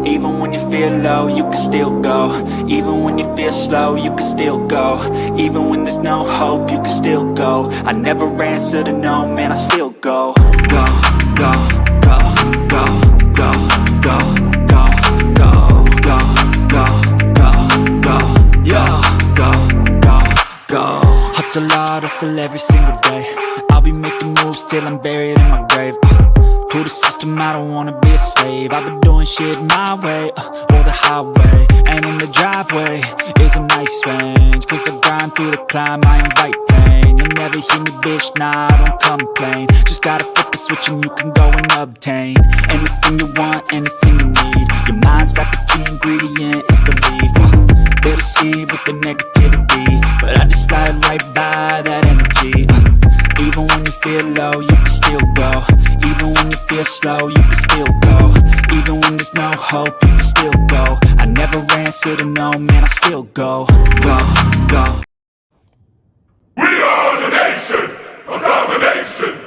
Even when you feel low, you can still go. Even when you feel slow, you can still go. Even when there's no hope, you can still go. I never answer to no, man, I still go. Go, go, go, go, go, go, go, go, go, go, go, go, go. Hustle hard, hustle every single day. I'll be making moves till I'm buried in my grave. To the system, I don't wanna be a slave. I've been doing shit my way, or the highway. And in the driveway is a nice range. Cause I grind through the climb, I invite pain. You'll never hear me, bitch, nah, I don't complain. Just gotta flip the switch and you can go and obtain anything you want, anything you need. Your mind's got the key ingredient, it's belief. Better see with the negativity, but I just slide right by that energy. Even when you feel low, you can still go. Even when you feel slow, you can still go. Even when there's no hope, you can still go. I never answer to no, man, I still go. Go, go. We are the nation of domination.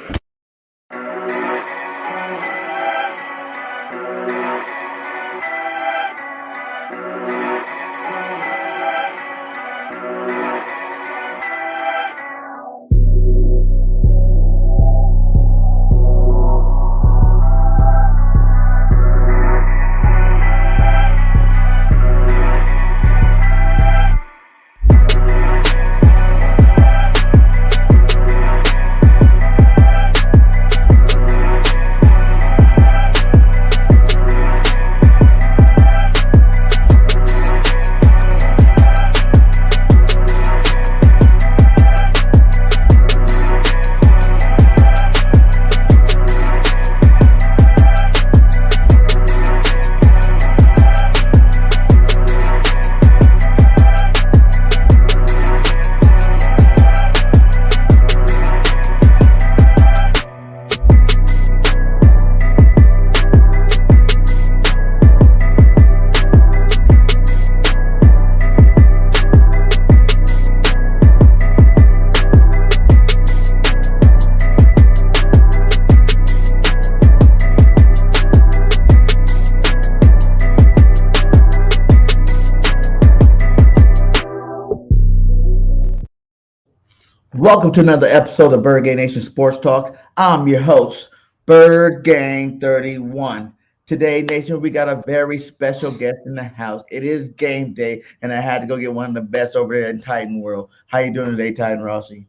Welcome to another episode of Bird Gang Nation Sports Talk. I'm your host, Bird Gang 31. Today, Nation, we got a very special guest in the house. It is game day, and I had to go get one of the best over there in Titan World. How you doing today, Titan Rossi?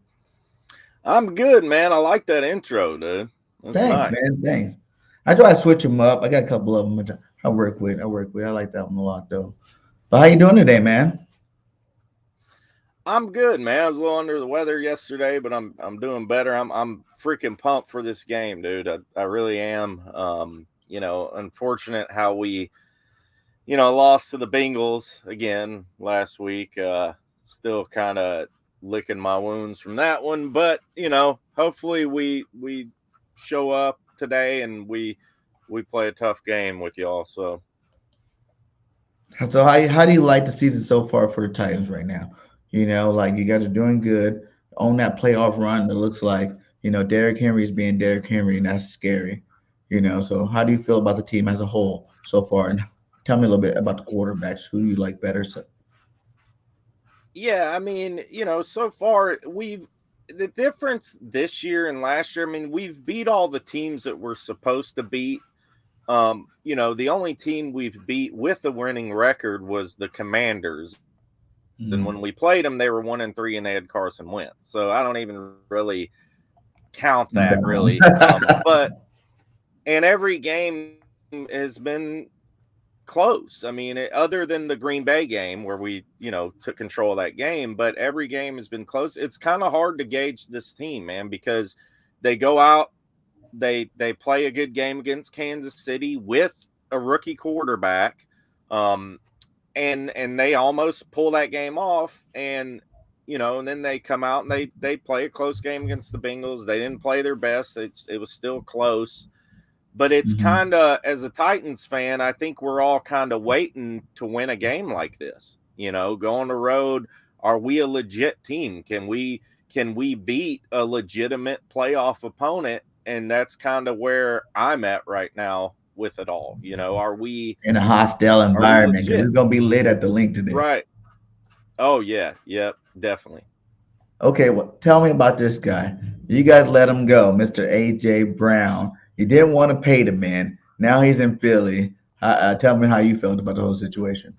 I'm good, man. I like that intro, dude. That's Thanks, nice. man. Thanks. I try to switch them up. I got a couple of them I work with. I like that one a lot, though. But how you doing today, man? I'm good, man. I was a little under the weather yesterday, but I'm doing better. I'm freaking pumped for this game, dude. I really am. Unfortunate how we, lost to the Bengals again last week. Still kind of licking my wounds from that one, but hopefully we show up today and we play a tough game with y'all. So how do you like the season so far for the Titans right now? You guys are doing good on that playoff run. It looks like, Derrick Henry is being Derrick Henry, and that's scary. So how do you feel about the team as a whole so far? And tell me a little bit about the quarterbacks. Who do you like better? yeah, I mean, so far the difference this year and last year, I mean, we've beat all the teams that we're supposed to beat. The only team we've beat with a winning record was the Commanders. And when we played them, they were 1-3 and they had Carson Wentz. So I don't even really count that really. And every game has been close. I mean, other than the Green Bay game where we, took control of that game, but every game has been close. It's kind of hard to gauge this team, man, because they go out, they play a good game against Kansas City with a rookie quarterback. And they almost pull that game off, and and then they come out and they play a close game against the Bengals. They didn't play their best. It was still close, but it's kind of, as a Titans fan, I think we're all kind of waiting to win a game like this. Go on the road. Are we a legit team? Can we beat a legitimate playoff opponent? And that's kind of where I'm at right now with it all? Are we In a hostile environment, because legit? it's gonna be lit at the link today. Right. Oh yeah. Yep. Definitely. Okay, well, tell me about this guy. You guys let him go, Mr. AJ Brown. You didn't want to pay the man. Now he's in Philly. Tell me how you felt about the whole situation.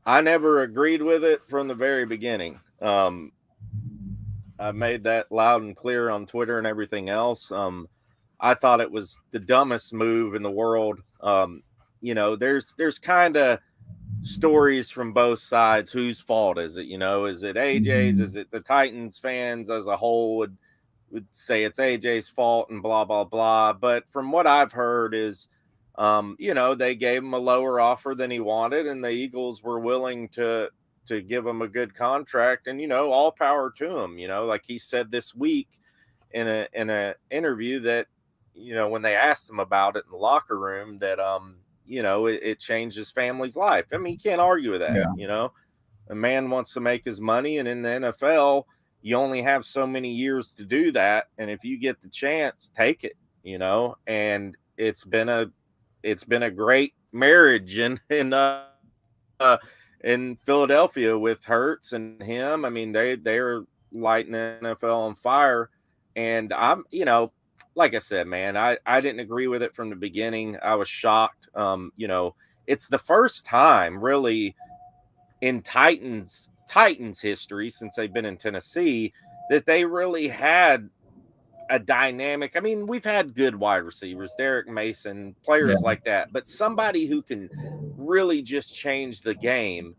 I never agreed with it from the very beginning. I made that loud and clear on Twitter and everything else. I thought it was the dumbest move in the world. There's kind of stories from both sides. Whose fault is it? Is it AJ's? Mhm. Is it the Titans fans as a whole would say it's AJ's fault and blah blah blah? But from what I've heard is, they gave him a lower offer than he wanted, and the Eagles were willing to give him a good contract, and all power to him. Like he said this week in a interview that when they asked him about it in the locker room that it changed his family's life. I mean, you can't argue with that. Yeah. A man wants to make his money, and in the NFL you only have so many years to do that, and if you get the chance, take it. And it's been a great marriage in Philadelphia with Hurts and him. I mean, they're lighting the NFL on fire. And like I said, man, I didn't agree with it from the beginning. I was shocked. It's the first time really in Titans history since they've been in Tennessee that they really had a dynamic. I mean, we've had good wide receivers, Derek Mason, Yeah. players like that, but somebody who can really just change the game.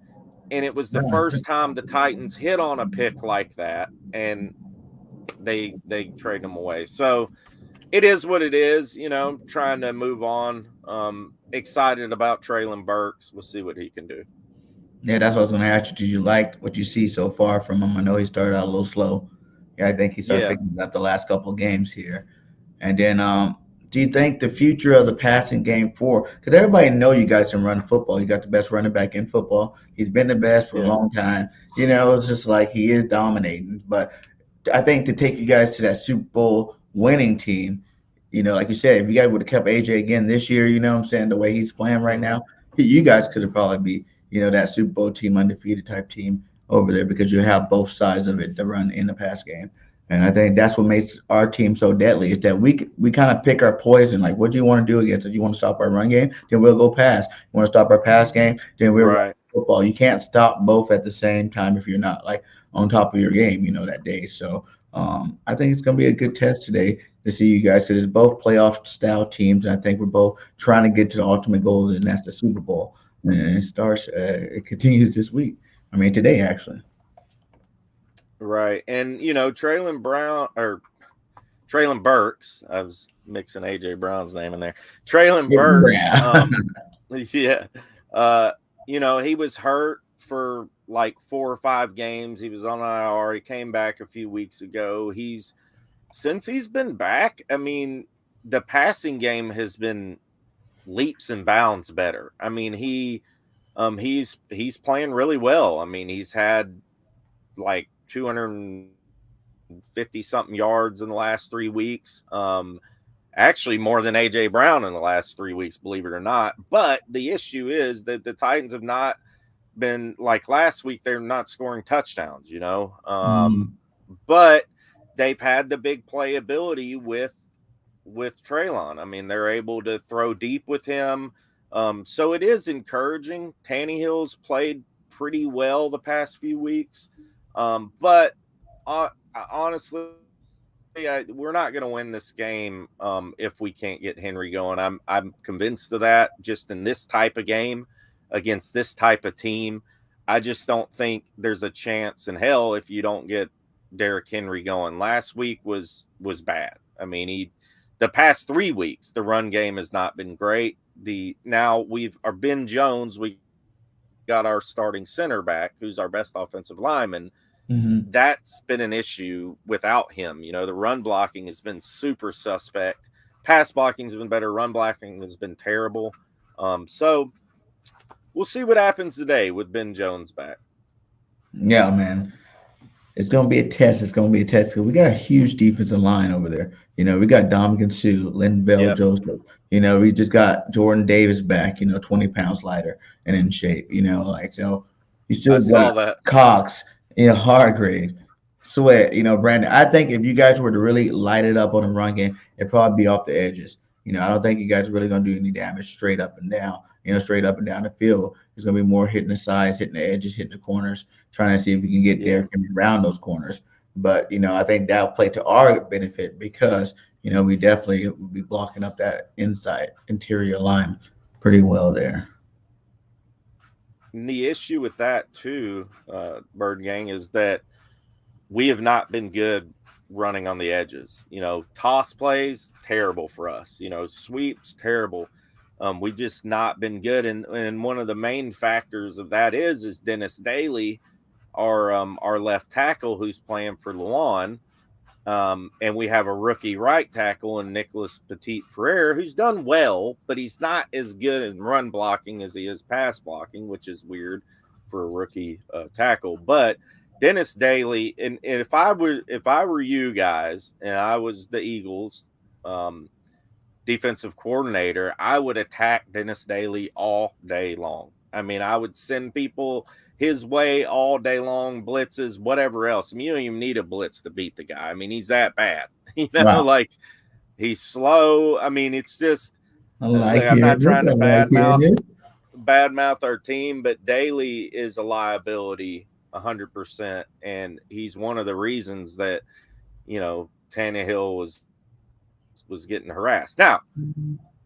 And it was the first time the Titans hit on a pick like that, and they trade them away. So it is what it is, trying to move on. Excited about Traylon Burks. We'll see what he can do. Yeah, that's what I was gonna ask you. Did you like what you see so far from him? I know he started out a little slow. Yeah, I think he started Yeah. picking it up the last couple of games here. And then, do you think the future of the passing game for? Because everybody know you guys can run football. You got the best running back in football. He's been the best for a Yeah. long time. It's just like he is dominating. But I think to take you guys to that Super Bowl winning team, like you said, if you guys would have kept AJ again this year, what I'm saying, the way he's playing right Mm-hmm. now, you guys could have probably be, that Super Bowl team, undefeated type team over there because you have both sides of it to run in the pass game. And I think that's what makes our team so deadly is that we kind of pick our poison. Like, what do you want to do against it? You want to stop our run game? Then we'll go pass. You want to stop our pass game? Then we'll run Right. football. You can't stop both at the same time if you're not like on top of your game, that day. So I think it's going to be a good test today to see you guys because it's both playoff style teams. And I think we're both trying to get to the ultimate goal, and that's the Super Bowl. And it continues this week. I mean, today, actually. Right. And Traylon Burks, I was mixing AJ Brown's name in there. Traylon Burks, yeah. He was hurt for like 4 or 5 games. He was on IR. He came back a few weeks ago. Since he's been back, I mean, the passing game has been leaps and bounds better. I mean, he's playing really well. I mean, he's had like 250 something yards in the last 3 weeks. Actually more than AJ Brown in the last 3 weeks, believe it or not. But the issue is that the Titans have not been like last week. They're not scoring touchdowns, but they've had the big playability with Traylon. I mean, they're able to throw deep with him. So it is encouraging. Tannehill's played pretty well the past few weeks. But honestly, we're not going to win this game if we can't get Henry going. I'm convinced of that. Just in this type of game against this type of team, I just don't think there's a chance in hell if you don't get Derrick Henry going. Last week was bad. I mean, the past 3 weeks the run game has not been great. Now our Ben Jones, we got our starting center back, who's our best offensive lineman. Mm-hmm. That's been an issue without him. The run blocking has been super suspect. Pass blocking has been better. Run blocking has been terrible. So we'll see what happens today with Ben Jones back. Yeah, man. It's going to be a test. It's going to be a test because we got a huge defensive line over there. We got Dominican Sue, Linval Yep, Joseph. We just got Jordan Davis back, 20 pounds lighter and in shape, so you I still saw got that. Cox, Hargrave, Sweat, Brandon. I think if you guys were to really light it up on the run game, it'd probably be off the edges. I don't think you guys are really going to do any damage straight up and down, straight up and down the field. It's going to be more hitting the sides, hitting the edges, hitting the corners, trying to see if we can get Yeah. Derrick Henry around those corners. But, I think that'll play to our benefit because, we definitely will be blocking up that inside interior line pretty well there. And the issue with that too, Bird Gang, is that we have not been good running on the edges. Toss plays, terrible for us. Sweeps, terrible. We just not been good. And one of the main factors of that is Dennis Daly, our left tackle who's playing for Luan. And we have a rookie right tackle in Nicholas Petit Ferrer, who's done well, but he's not as good in run blocking as he is pass blocking, which is weird for a rookie tackle. But Dennis Daly, and if I were you guys and I was the Eagles defensive coordinator, I would attack Dennis Daly all day long. I mean, I would send people his way all day long, blitzes, whatever else. I mean, you don't even need a blitz to beat the guy. I mean, he's that bad. Wow. Like he's slow. I mean, it's just I like I'm not trying to it. badmouth our team, but Daly is a liability 100%, and he's one of the reasons that Tannehill was getting harassed. Now,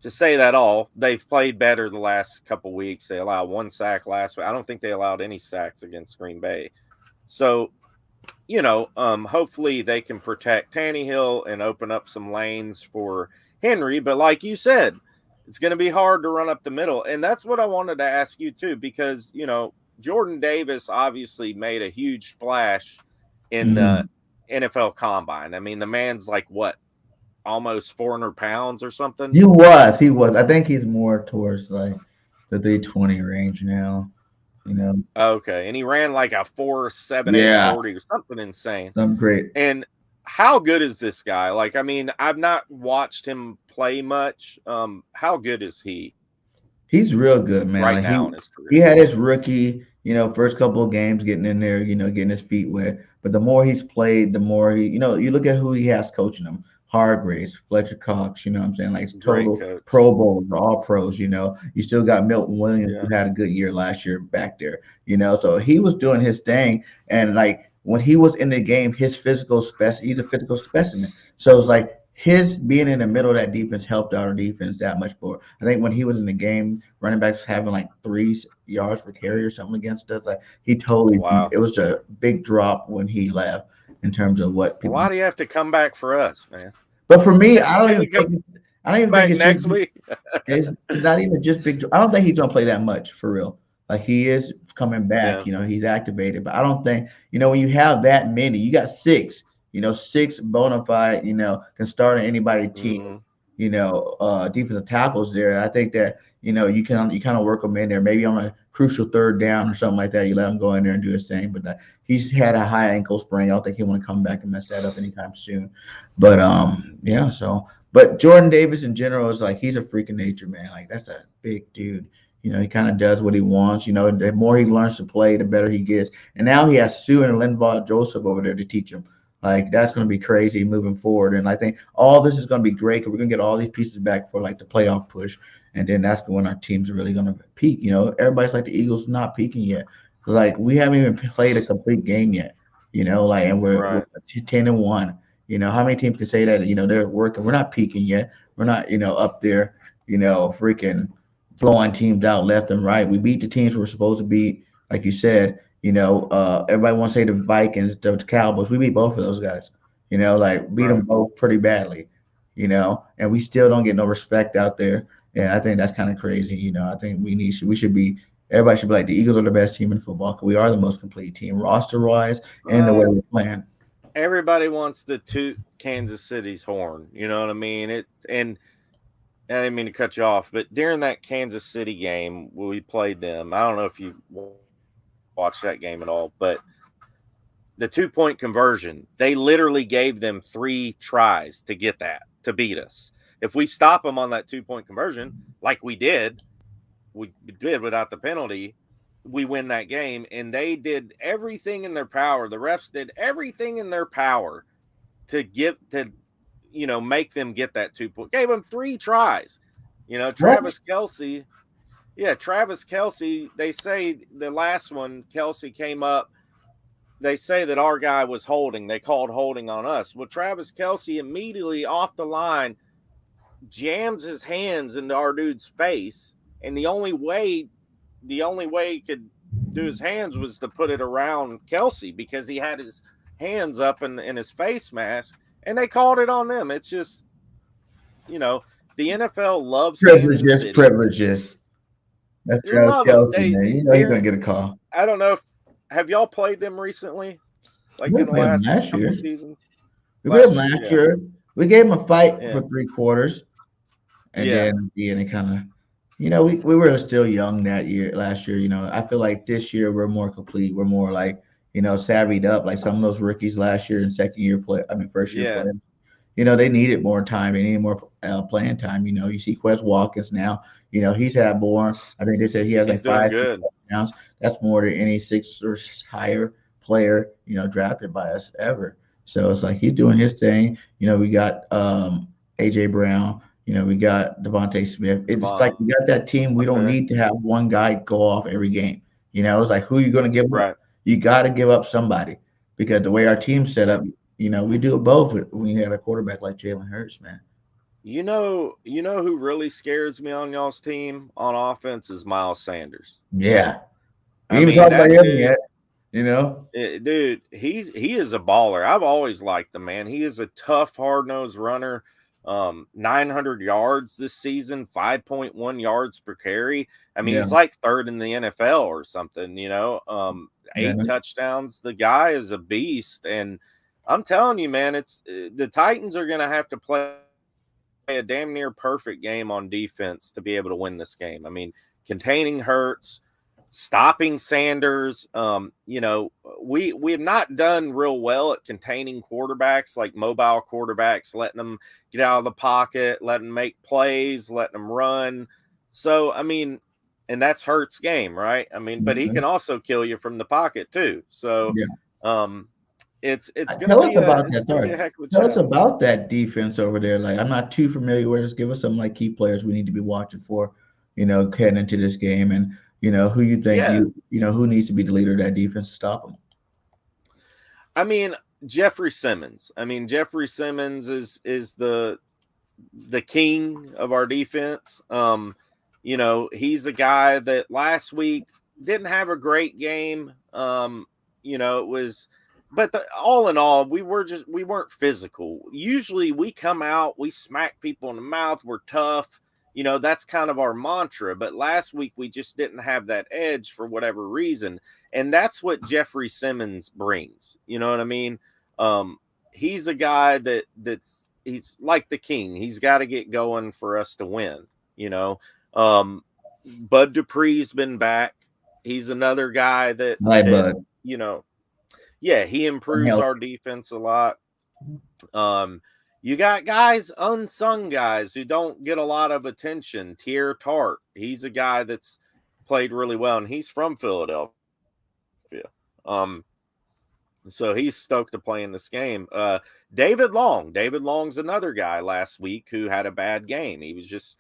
to say that all, they've played better the last couple weeks. They allowed 1 sack last week. I don't think they allowed any sacks against Green Bay. So, hopefully they can protect Tannehill and open up some lanes for Henry. But like you said, it's going to be hard to run up the middle. And that's what I wanted to ask you too, because, Jordan Davis obviously made a huge splash in the NFL Combine. I mean, the man's like, what, almost 400 pounds or something? He was. I think he's more towards like the 320 range now. Okay, and he ran like a 4.78 40 or something insane. I'm great. And how good is this guy? Like, I mean, I've not watched him play much. How good is he? He's real good, man. Right like now in his career. He had his rookie, first couple of games getting in there, getting his feet wet. But the more he's played, the more he, you look at who he has coaching him. Hargraves, Fletcher Cox, you know what I'm saying? Like total Pro Bowls, all pros, You still got Milton Williams, who had a good year last year back there, So he was doing his thing. And like when he was in the game, he's a physical specimen. So it's like his being in the middle of that defense helped our defense that much more. I think when he was in the game, running backs having like 3 yards per carry or something against us. Like he totally, it was a big drop when he left in terms of what people. Why do you have to come back for us, man? But for me, I don't even think it's next week. It's not even just big. I don't think he's gonna play that much for real. Like he is coming back, he's activated. But I don't think, when you have that many, you got 6. 6 bona fide, can start on anybody's team, defensive tackles there. I think that, you kind of work them in there, maybe on a crucial 3rd down or something like that. You let him go in there and do his thing. But he's had a high ankle sprain. I don't think he'll want to come back and mess that up anytime soon. But but Jordan Davis in general is like, he's a freak of nature, man. Like that's a big dude. He kind of does what he wants. The more he learns to play, the better he gets. And now he has Sue and Linval Joseph over there to teach him. Like that's going to be crazy moving forward. And I think all this is going to be great because we're going to get all these pieces back for like the playoff push. And then that's when our teams are really going to peak. Everybody's like the Eagles not peaking yet. Like we haven't even played a complete game yet. And we're 10-1. How many teams can say that? They're working. We're not peaking yet. We're not, up there, freaking blowing teams out left and right. We beat the teams we're supposed to beat, like you said. Everybody wants to say the Vikings, the Cowboys. We beat both of those guys. Beat them both pretty badly. And we still don't get no respect out there. And I think that's kind of crazy. I think everybody should be like the Eagles are the best team in football because we are the most complete team, roster wise, and the way we're playing. Everybody wants to toot Kansas City's horn. You know what I mean? And I didn't mean to cut you off, but during that Kansas City game where we played them, I don't know if you watched that game at all, but the 2-point conversion, they literally gave them 3 tries to get that, to beat us. If we stop them on that 2-point conversion, like we did without the penalty, we win that game. And they did everything in their power. The refs did everything in their power to make them get that 2-point. Gave them 3 tries. Travis Kelce. Yeah, Travis Kelce, they say the last one, Kelce came up. They say that our guy was holding. They called holding on us. Well, Travis Kelce immediately off the line jams his hands into our dude's face. And the only way he could do his hands was to put it around Kelce because he had his hands up in his face mask. And they called it on them. It's just, the NFL loves privileges. That's Travis Kelce, man. You know he's gonna get a call. I don't know have y'all played them recently? Like in the last couple seasons? We played them last year. We gave him a fight for 3 quarters. And then at the end it kind of we were still young last year. I feel like this year we're more complete. We're more like, savvied up, like some of those rookies last year and first year players. They needed more time. They needed more playing time. You see Quez Watkins now. He's had more. I think they said he has like 5 touchdowns. That's more than any 6 or higher player, drafted by us ever. So it's like he's doing his thing. We got AJ Brown. We got Devontae Smith. It's like we got that team. We don't need to have one guy go off every game. It's like, who are you going to give up? You got to give up somebody because the way our team's set up, we do it both when you have a quarterback like Jalen Hurts, man. You know who really scares me on y'all's team on offense is Miles Sanders. Yeah. We haven't talked about him yet, Dude, he is a baller. I've always liked the man. He is a tough, hard-nosed runner. 900 yards this season, 5.1 yards per carry. I mean, he's like 3rd in the NFL or something, 8 touchdowns. The guy is a beast. And I'm telling you, man, the Titans are going to have to play a damn near perfect game on defense to be able to win this game. I mean, containing Hurts, stopping Sanders. We have not done real well at containing quarterbacks, like mobile quarterbacks, letting them get out of the pocket, letting them make plays, letting them run. So, I mean, and that's Hurts' game, right? I mean, but he can also kill you from the pocket too. So, it's going to be a heck of a Tell us about that defense over there. Like, I'm not too familiar with it. Just give us some like key players we need to be watching for, heading into this game, and who you think who needs to be the leader of that defense to stop them. I mean, Jeffrey Simmons. Jeffrey Simmons is the king of our defense. He's a guy that last week didn't have a great game. It was, but all in all, we weren't physical. Usually we come out, we smack people in the mouth, we're tough. That's kind of our mantra. But last week we just didn't have that edge for whatever reason. And that's what Jeffrey Simmons brings. You know what I mean? He's a guy he's like the king. He's got to get going for us to win. Bud Dupree's been back. He's another guy Bud. He improves our defense a lot. You got guys, unsung guys who don't get a lot of attention. Tier Tart, he's a guy that's played really well, and he's from Philadelphia. So he's stoked to play in this game. David Long's another guy last week who had a bad game. He was just,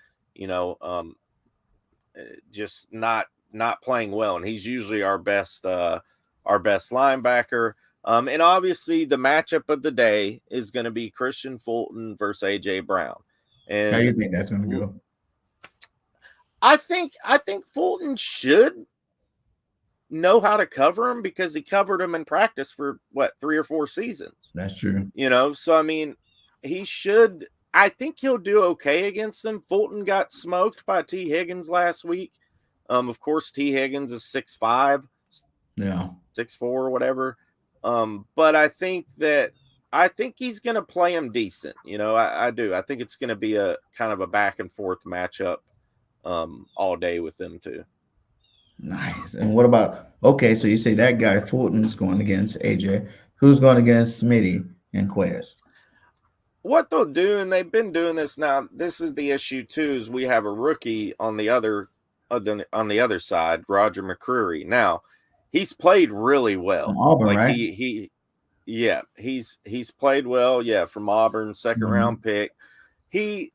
just not playing well, and he's usually our best linebacker. And obviously the matchup of the day is going to be Christian Fulton versus AJ Brown. And how do you think that's going to go? I think Fulton should know how to cover him because he covered him in practice for 3 or 4 seasons. That's true. So I mean, he should. I think he'll do okay against them. Fulton got smoked by T. Higgins last week. Of course, T. Higgins is 6'5", 6'4", or whatever. But I think he's going to play him decent. I do. I think it's going to be a kind of a back and forth matchup all day with them too. Nice. And what about, so you say that guy Fulton is going against AJ. Who's going against Smitty and Quez? What they'll do, and they've been doing this now. This is the issue too: is we have a rookie on the other side, Roger McCreary. Now, he's played really From well. Auburn, Like right? yeah, he's played well. Yeah, from Auburn, second round pick. He,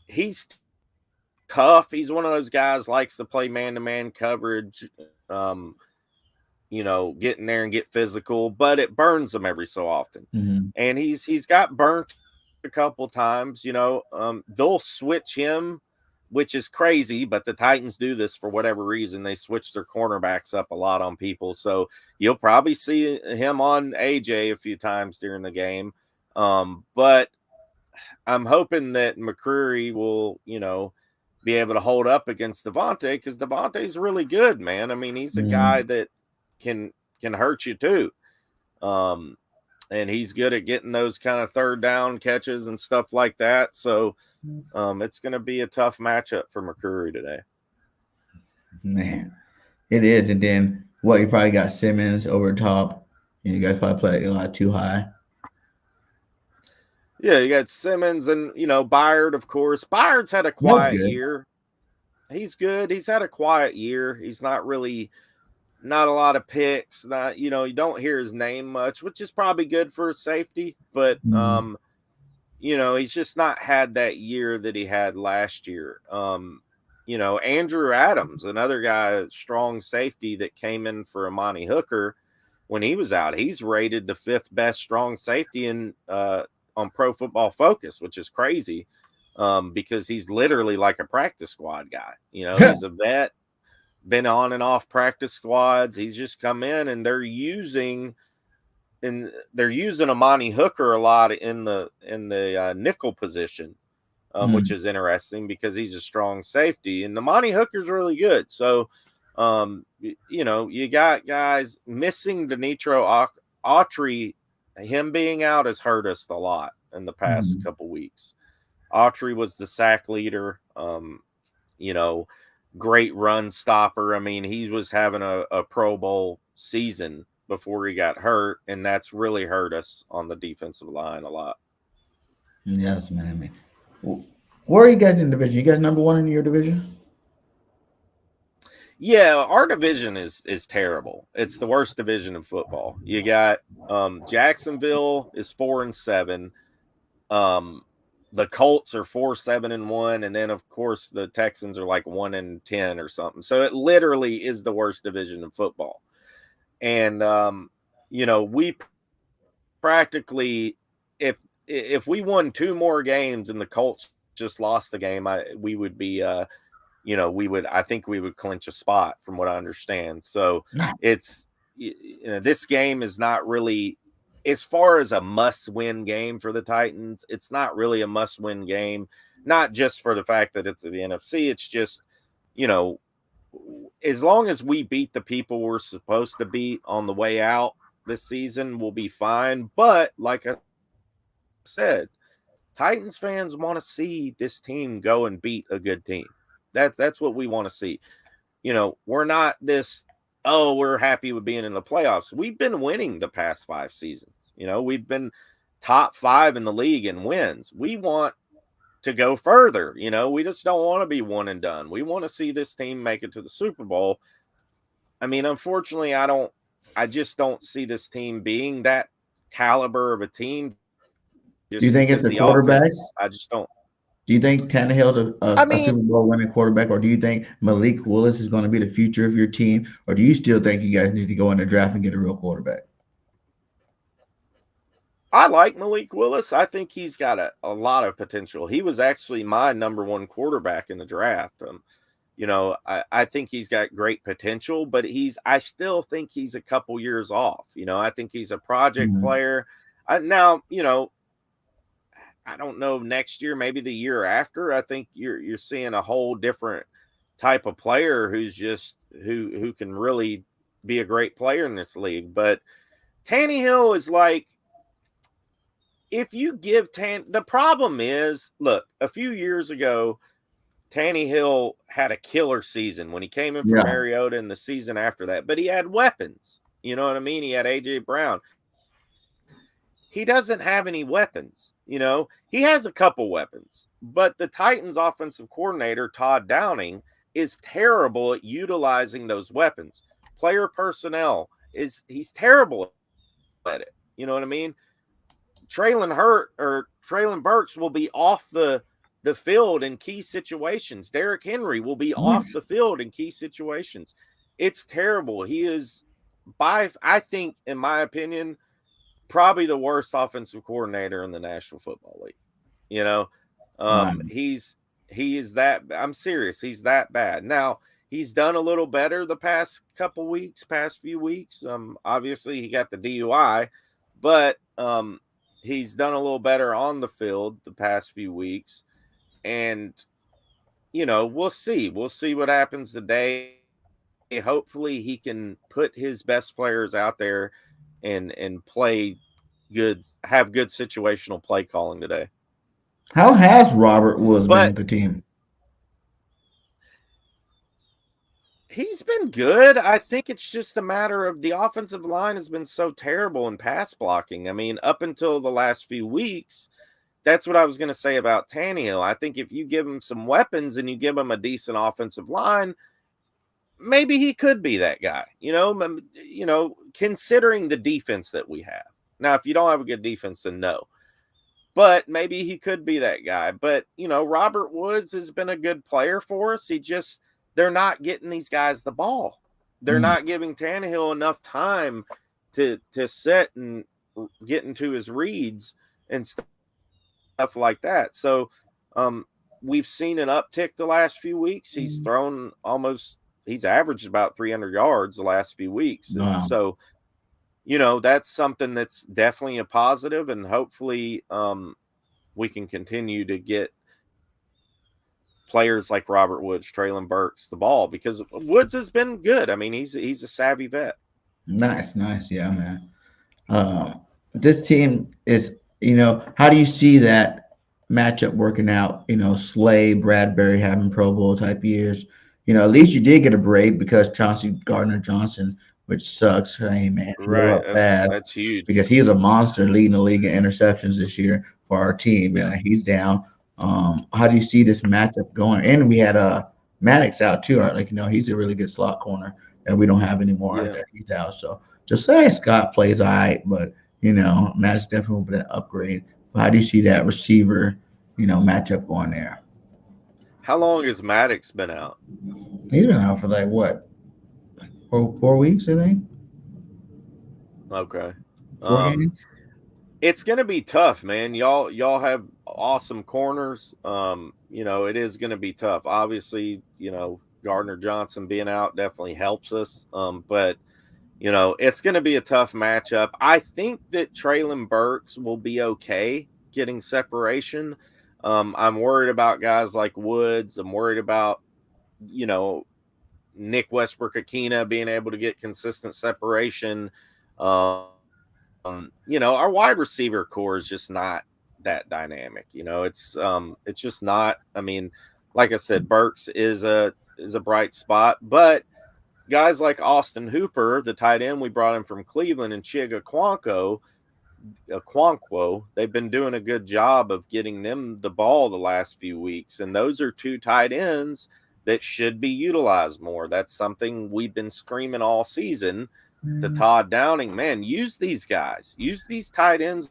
he's tough. He's one of those guys likes to play man to man coverage. Get in there and get physical, but it burns him every so often. Mm-hmm. And he's got burnt a couple times. They'll switch him, which is crazy, but the Titans do this for whatever reason. They switch their cornerbacks up a lot on people, so you'll probably see him on AJ a few times during the game. But I'm hoping that McCreary will, be able to hold up against Devontae, because Devontae's really good, man. I mean, he's a guy that can hurt you too. And he's good at getting those kind of third down catches and stuff like that. So it's going to be a tough matchup for McCreary today. Man, it is. And then you probably got Simmons over the top. And you guys probably play a lot too high. Yeah, you got Simmons and, Byard, of course. Byard's had a quiet year. He's good. He's had a quiet year. He's not a lot of picks. Not, you don't hear his name much, which is probably good for safety. But, he's just not had that year that he had last year. Andrew Adams, another guy, strong safety that came in for Amani Hooker when he was out. He's rated the 5th best strong safety on Pro Football Focus, which is crazy because he's literally like a practice squad guy. He's a vet, been on and off practice squads. He's just come in, and they're using Amani Hooker a lot in the nickel position, which is interesting because he's a strong safety, and Amani Hooker's really good. So, you got guys missing Denitro Autry. Him being out has hurt us a lot in the past couple weeks. Autry was the sack leader, great run stopper. I mean, he was having a Pro Bowl season before he got hurt, and that's really hurt us on the defensive line a lot. Yes, man. Where are you guys in the division? You guys number 1 in your division? Yeah, our division is terrible. It's the worst division in football. You got Jacksonville is 4-7. The Colts are 4-7-1, and then of course the Texans are like 1-10 or something. So it literally is the worst division in football. And we practically, if we won 2 more games and the Colts just lost the game, we would be I think we would clinch a spot from what I understand. So it's, this game is not really, as far as a must-win game for the Titans, it's not really a must-win game, not just for the fact that it's the NFC. It's just, as long as we beat the people we're supposed to beat on the way out this season, we'll be fine. But like I said, Titans fans want to see this team go and beat a good team. That's what we want to see. We're not this, we're happy with being in the playoffs. We've been winning the past 5 seasons. We've been top 5 in the league in wins. We want to go further. We just don't want to be one and done. We want to see this team make it to the Super Bowl. I mean, unfortunately, I just don't see this team being that caliber of a team. Do you think it's the quarterback? Offense, I just don't. Do you think Tannehill's a Super Bowl winning quarterback, or do you think Malik Willis is going to be the future of your team, or do you still think you guys need to go in the draft and get a real quarterback? I like Malik Willis. I think he's got a lot of potential. He was actually my number 1 quarterback in the draft. I think he's got great potential, but I still think he's a couple years off. I think he's a project player. I don't know, next year, maybe the year after, I think you're seeing a whole different type of player who's just who can really be a great player in this league. But Tannehill is like, if you give the problem is, look, a few years ago, Tannehill had a killer season when he came in for Mariota and the season after that, but he had weapons. You know what I mean? He had AJ Brown. he doesn't have any weapons. He has a couple weapons, but the Titans offensive coordinator, Todd Downing, is terrible at utilizing those weapons. Player personnel he's terrible at it. You know what I mean? Traylon Burks will be off the field in key situations. Derrick Henry will be off the field in key situations. It's terrible. He is, I think, in my opinion, probably the worst offensive coordinator in the National Football League. Wow. He is that. I'm serious. He's that bad. Now he's done a little better the past few weeks. Obviously he got the DUI, but he's done a little better on the field the past few weeks, and we'll see what happens today. Hopefully he can put his best players out there and play good, have good situational play calling today. How has Robert Woods been with the team? He's been good. I think it's just a matter of the offensive line has been so terrible in pass blocking. I mean, up until the last few weeks, that's what I was going to say about Tannehill. I think if you give him some weapons and you give him a decent offensive line, maybe he could be that guy, considering the defense that we have. Now, if you don't have a good defense, then no. But maybe he could be that guy. But, Robert Woods has been a good player for us. They're not getting these guys the ball. They're not giving Tannehill enough time to sit and get into his reads and stuff like that. So we've seen an uptick the last few weeks. He's averaged about 300 yards the last few weeks. Wow. So, that's something that's definitely a positive, and hopefully we can continue to get players like Robert Woods, Traylon Burks the ball, because Woods has been good. I mean, he's a savvy vet. Nice. Yeah, man. This team is, how do you see that matchup working out? Slay, Bradbury having Pro Bowl type years. At least you did get a break because Chauncey Gardner-Johnson, which sucks. Hey, man, Right. That's huge. because he was a monster leading the league in interceptions this year for our team. Yeah. And he's down. How do you see this matchup going? And we had Maddox out too. He's a really good slot corner that we don't have anymore. Yeah. That he's out. So Josiah Scott plays all right, but Maddox definitely will be an upgrade. But how do you see that receiver, matchup going there? How long has Maddox been out? He's been out for like what? 4 weeks, I think. Okay. 4 games. It's going to be tough, man. Y'all have awesome corners. It is going to be tough. Obviously, Gardner Johnson being out definitely helps us. But it's going to be a tough matchup. I think that Traylon Burks will be okay getting separation. I'm worried about guys like Woods. I'm worried about, Nick Westbrook-Akina being able to get consistent separation. Our wide receiver core is just not that dynamic. It's just not. I mean, like I said, Burks is a bright spot, but guys like Austin Hooper, the tight end we brought in from Cleveland, and Chig Okonkwo, they've been doing a good job of getting them the ball the last few weeks, and those are two tight ends that should be utilized more. That's something we've been screaming all season to Todd Downing. Man, use these guys. Use these tight ends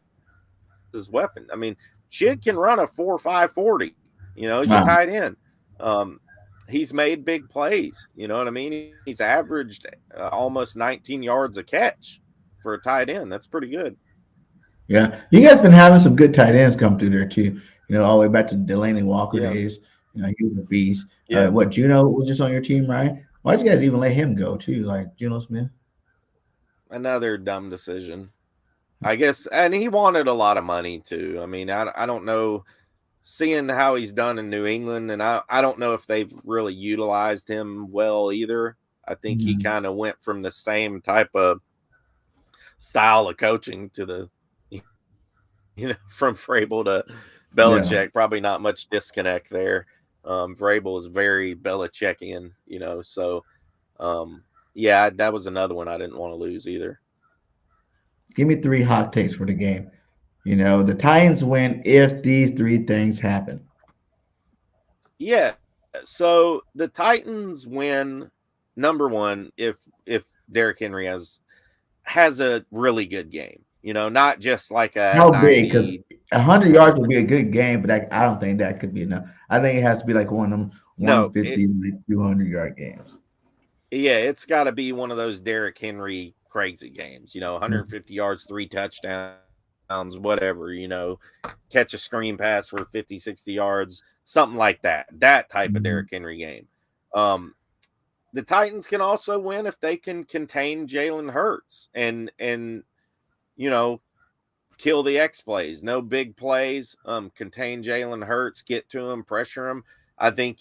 as weapon. I mean, Chig can run a 4.5 40. He's a tight end. He's made big plays. You know what I mean? He's averaged almost 19 yards a catch for a tight end. That's pretty good. Yeah, you guys been having some good tight ends come through there too. All the way back to Delaney Walker days. He was a beast. Yeah. Juno was just on your team, right? Why'd you guys even let him go too? Like Juno Smith? Another dumb decision, I guess. And he wanted a lot of money too. I mean, I don't know. Seeing how he's done in New England, and I don't know if they've really utilized him well either. I think he kind of went from the same type of style of coaching to the, from Vrabel to Belichick. Yeah. Probably not much disconnect there. Vrabel is very Belichickian, so that was another one I didn't want to lose either. Give me 3 hot takes for the game. The Titans win if these three things happen. Yeah. So the Titans win number one if Derrick Henry has a really good game. Not just like a How big? Because 90. 100 yards would be a good game, but I don't think that could be enough. I think it has to be like one of them No, it 150, like 200-yard games. yeah, it's got to be one of those Derrick Henry crazy games. 150 yards, 3 touchdowns, whatever. Catch a screen pass for 50, 60 yards, something like that. That type of Derrick Mhm. Henry game. Um, the Titans can also win if they can contain Jalen Hurts and you know kill the X plays, no big plays. Contain Jalen Hurts, get to him, pressure him. I think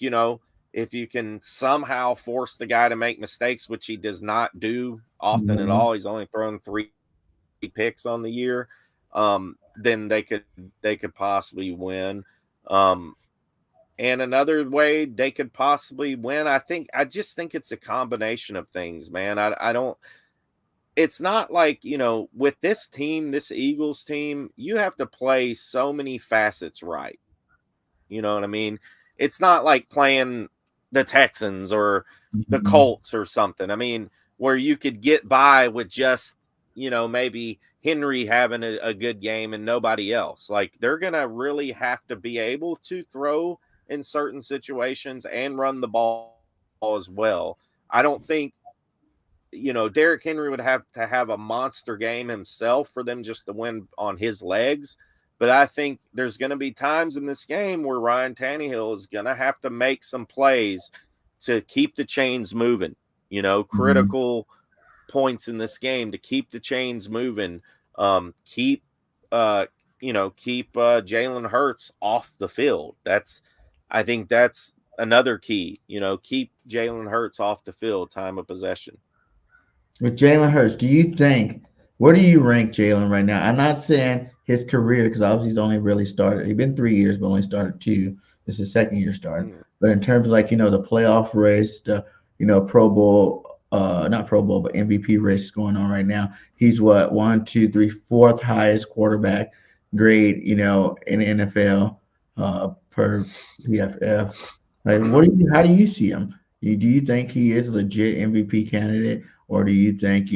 if you can somehow force the guy to make mistakes, which he does not do often at Mhm. all. He's only thrown 3 picks on the year. Then they could possibly win. Um, and another way they could possibly win, I just think it's a combination of things, man. I don't. It's not like with this team, this Eagles team, you have to play so many facets right. You know what I mean? It's not like playing the Texans or the Mhm. Colts or something. I mean, where you could get by with just maybe Henry having a good game and nobody else. Like they're gonna really have to be able to throw in certain situations and run the ball as well. I don't think Derrick Henry would have to have a monster game himself for them just to win on his legs. But I think there's going to be times in this game where Ryan Tannehill is going to have to make some plays to keep the chains moving, Mhm. critical points in this game to keep the chains moving, keep, uh, keep Jalen Hurts off the field. I think that's another key, keep Jalen Hurts off the field, time of possession. With Jalen Hurts, do you think where do you rank Jalen right now? I'm not saying his career because obviously he's only really started. He's been 3 years, but only started two. This is his second year starting. Mm. But in terms of like the playoff race, the Pro Bowl, not Pro Bowl, but MVP race going on right now. He's what one, two, three, fourth highest quarterback grade, in the NFL per PFF. Like, how do you see him? Do you think he is a legit MVP candidate? Or do you think,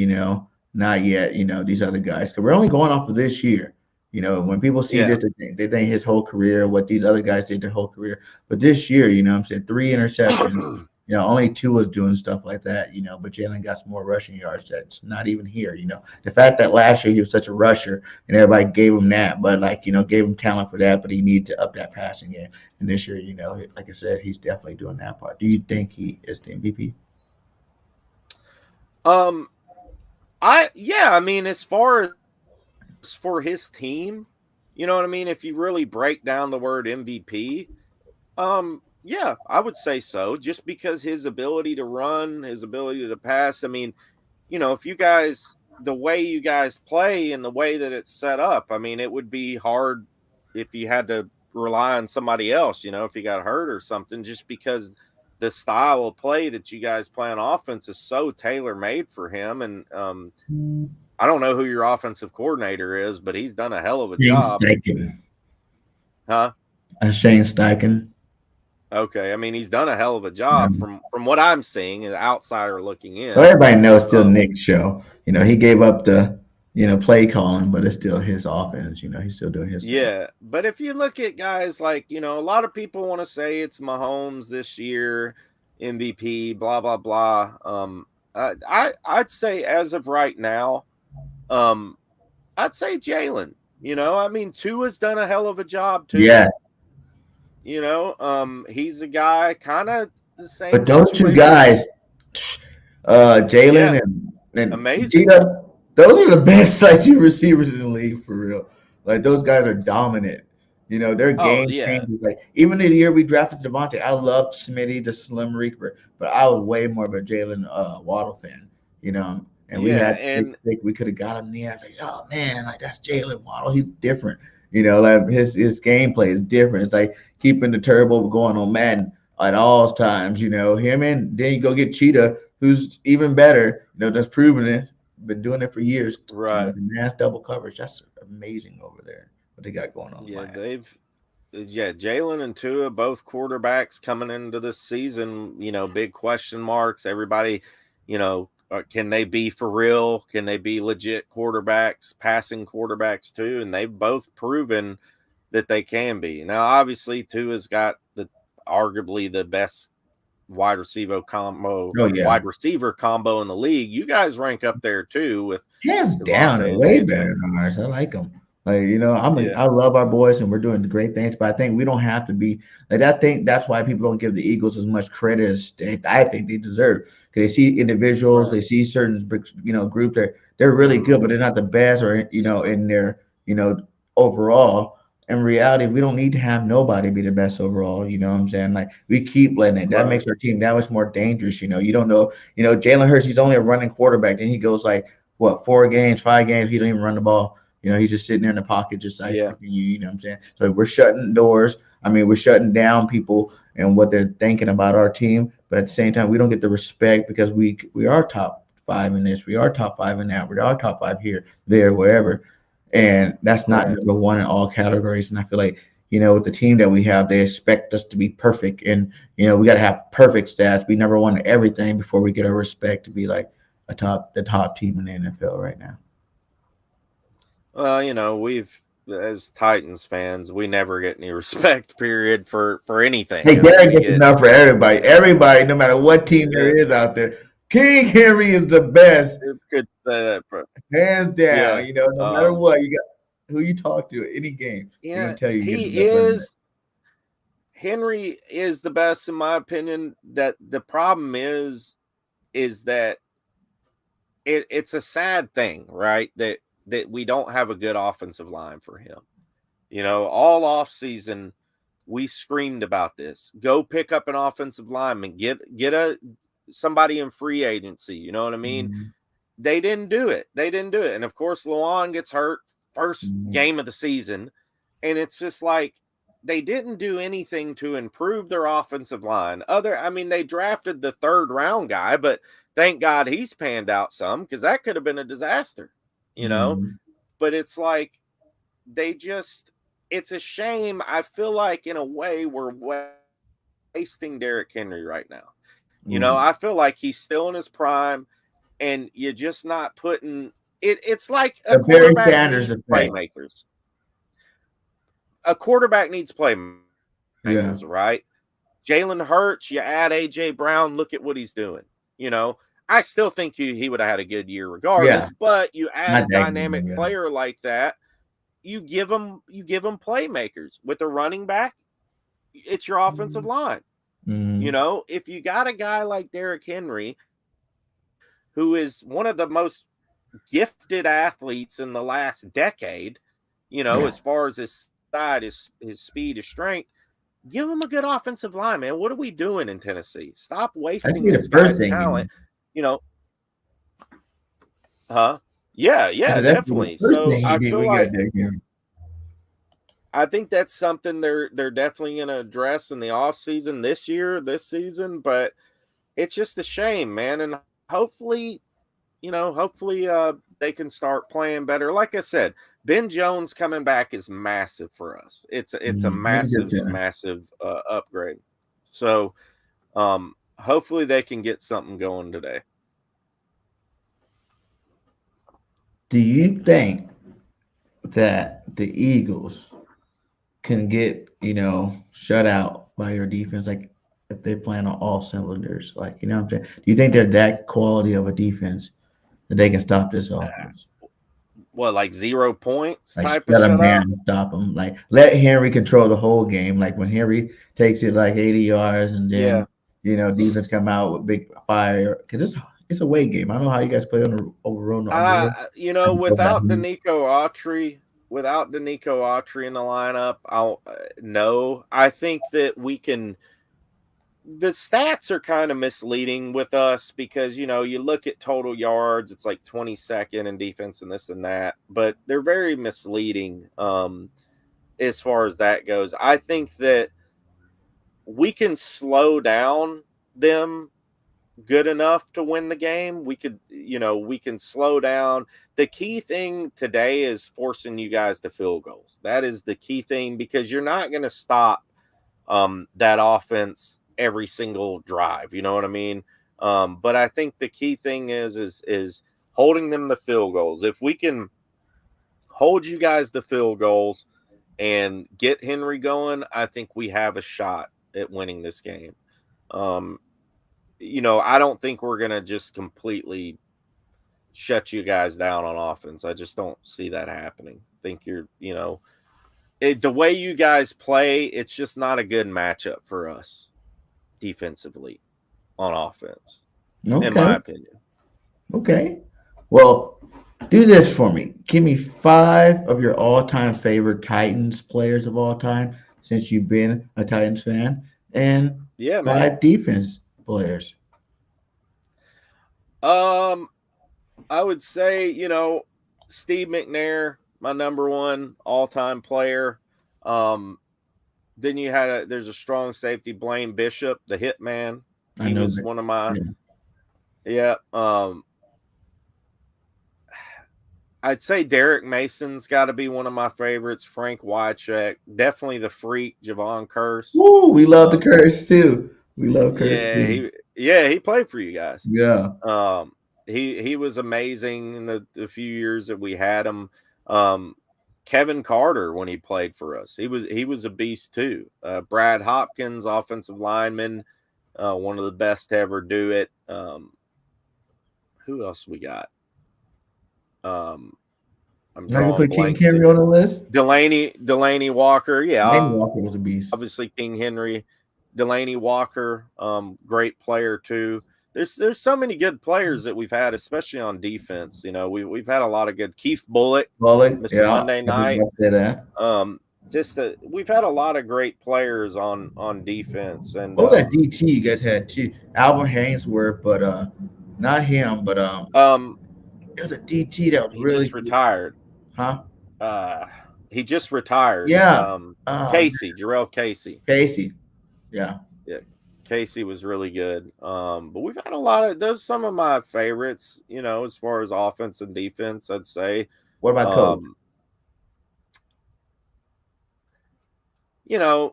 not yet, these other guys? Because we're only going off of this year. When people see Yeah. this, they think his whole career, what these other guys did their whole career. But this year, I'm saying 3 interceptions. Only two was doing stuff like that, but Jalen got some more rushing yards that's not even here. The fact that last year he was such a rusher and everybody gave him that, but like, gave him talent for that, but he needed to up that passing game. And this year, like I said, he's definitely doing that part. Do you think he is the MVP? um, I mean, as far as for his team, you know what I mean? If you really break down the word MVP, yeah, I would say so. Just because his ability to run, his ability to pass. I mean, if you guys, the way you guys play and the way that it's set up, I mean, it would be hard if you had to rely on somebody else, if you got hurt or something, just because the style of play that you guys play on offense is so tailor made for him. And I don't know who your offensive coordinator is, but he's done a hell of a Shane job. Steichen. Huh? Shane Steichen. Okay. I mean, he's done a hell of a job from what I'm seeing, an outsider looking Well, in. everybody knows still Um, Nick's show. He gave up the play calling, but it's still his offense. He's still doing his thing. Yeah, but if you look at guys like, a lot of people want to say it's Mahomes this year, MVP, blah blah blah. I'd say as of right now, um, I'd say Jalen. I mean, Tua's done a hell of a job too. Yeah, He's a guy kind of the same but those two situation. guys, Yeah, Jalen and amazing. Tita, those are the best like two receivers in the league for real. Like those guys are dominant. They're Oh game yeah, changers. Like even the year we drafted Devontae, I loved Smitty, the Slim Reaper, but I was way more of a Jalen Waddle fan. And we yeah, had and we could have got him there. Like, oh man, like that's Jalen Waddle. He's different. Like his gameplay is different. It's like keeping the turbo going on Madden at all times. Him and then you go get Cheetah, who's even better. That's proven it. Been doing it for years. right. The mass double coverage. That's amazing over there. what they got going on. Yeah, Miami. Jalen and Tua, both quarterbacks coming into this season, big question marks. Everybody, can they be for real? Can they be legit quarterbacks, passing quarterbacks too? And they've both proven that they can be. Now, obviously, Tua's got arguably the best wide receiver combo Oh yeah, in the league. You guys rank up there too with hands down, Devontae they're and way AJ. better than ours. I like them. Like Yeah, I love our boys, and we're doing great things. But I think we don't have to be like that. Think that's why people don't give the Eagles as much credit as I think they deserve. Because they see individuals, right. they see certain groups. They're really good, but they're not the best, or in their overall. In reality, we don't need to have nobody be the best overall. You know what I'm saying? Like we keep letting it. That Right. makes our team that much more dangerous. You don't know. Jalen Hurts, he's only a running quarterback. Then he goes like what 4 games, 5 games, he don't even run the ball. He's just sitting there in the pocket, just ice Yeah. picking you. You know what I'm saying? So we're shutting doors. I mean, we're shutting down people and what they're thinking about our team. But at the same time, we don't get the respect because we are top five in this, we are top five in that, we are top five here, there, wherever. And that's not Right. number one in all categories. And I feel like with the team that we have, they expect us to be perfect, and we got to have perfect stats, be number one in everything before we get our respect to be like the top team in the NFL right now. Well, we've as Titans fans, we never get any respect, period, for anything. Hey, I mean, Derek we gets get enough for everybody. Everybody, no matter what team there yeah, is out there, King Henry is the best, you could say that, but hands down. yeah, No matter what you got, who you talk to, any game, they're gonna yeah, tell you you're the he best running back. is. Henry is the best in my opinion. That the problem is that it's a sad thing, right? That we don't have a good offensive line for him. All off season we screamed about this. Go pick up an offensive lineman, get somebody in free agency. You know what I mean? Mhm, They didn't do it. And of course, Luan gets hurt first mhm, game of the season, and it's just like they didn't do anything to improve their offensive line. They drafted the third round guy, but thank God he's panned out some because that could have been a disaster, you know. mhm, But it's like they just, it's a shame. I feel like in a way we're wasting Derrick Henry right now. mhm. I feel like he's still in his prime and you're just not putting it. It's like a The Barry quarterback Sanders needs effect. playmakers. A quarterback needs playmakers, Yeah. right? Jalen Hurts, you add AJ Brown, look at what he's doing. You know, I still think he would have had a good year Yeah. regardless, but you add Not a that good, but dynamic yeah. player like that, you give them playmakers. With a running back, it's your offensive line. Mhm, If you got a guy like Derrick Henry, who is one of the most gifted athletes in the last decade, yeah. as far as his side, his speed, his strength, give him a good offensive line, man. What are we doing in Tennessee? Stop That'd wasting be the this first guy's thing you talent. need. You know, huh? Yeah, I yeah, said that'd be the definitely. first So thing he I did. feel We got like that game. I think that's something they're definitely going to address in the offseason this season, but it's just a shame, man. And hopefully, they can start playing better. Like I said, Ben Jones coming back is massive for us. It's a He's a good massive, center. massive upgrade. So hopefully they can get something going today. Do you think that the Eagles can get, shut out by your defense, like if they're playing on all cylinders? Like, what I'm saying? Do you think they're that quality of a defense that they can stop this offense? What, like 0 points Like type of shut them shutout? down, stop them. Like let Henry control the whole game. Like when Henry takes it like 80 yards, and then Yeah. defense come out with big fire because it's a away game. I don't know how you guys play on the on the road. I can go back Without home. Danico Autry in the lineup, I'll no. I think that we can. The stats are kind of misleading with us because you look at total yards, it's like 22nd in defense and this and that, but they're very misleading as far as that goes. I think that we can slow down them good enough to win the game, we could, we can slow down. The key thing today is forcing you guys to field goals. That is the key thing, because you're not going to stop that offense every single drive. You know what I mean? But I think the key thing is holding them to field goals. If we can hold you guys to field goals and get Henry going, I think we have a shot at winning this game. I don't think we're going to just completely shut you guys down on offense. I just don't see that happening. I think the way you guys play, it's just not a good matchup for us defensively on offense, in Okay. my opinion. Okay. Well, do this for me. Give me 5 of your all-time favorite Titans players of all time, since you've been a Titans fan, and Yeah, man. 5 defense players. Um, I would say, Steve McNair, my number one all-time player. Um, then there's a strong safety, Blaine Bishop, the hitman. I He know was that. one of my, Yeah. yeah. I'd say Derek Mason's got to be one of my favorites. Frank Wycheck, definitely the freak, Javon Curse. Woo, we love the Um, curse too. We love curse yeah, too. he played for you guys. Yeah. He was amazing in the few years that we had him. Kevin Carter, when he played for us, he was a beast too. Brad Hopkins, offensive lineman, one of the best to ever do it. Who else we got? I'm Not gonna drawing put King blanks Henry on here. the list. Delaney Walker, Lane yeah, Walker was a beast. obviously King Henry. Delaney Walker, great player too. There's so many good players that we've had, especially on defense. We've had a lot of good. Keith Bullock, Bullock, Mr. yeah, Monday I was Night. about to say that. We've had a lot of great players on defense, and What was that DT you guys had too? Albert Hainsworth, but not him, but it was a DT that was he really just good. retired. Huh? Uh, he just retired. Yeah. Jarrell Casey. Casey. Yeah. Yeah, Casey was really good. But we've had a lot of those. Some of my favorites, as far as offense and defense, I'd say. What about coach? Um,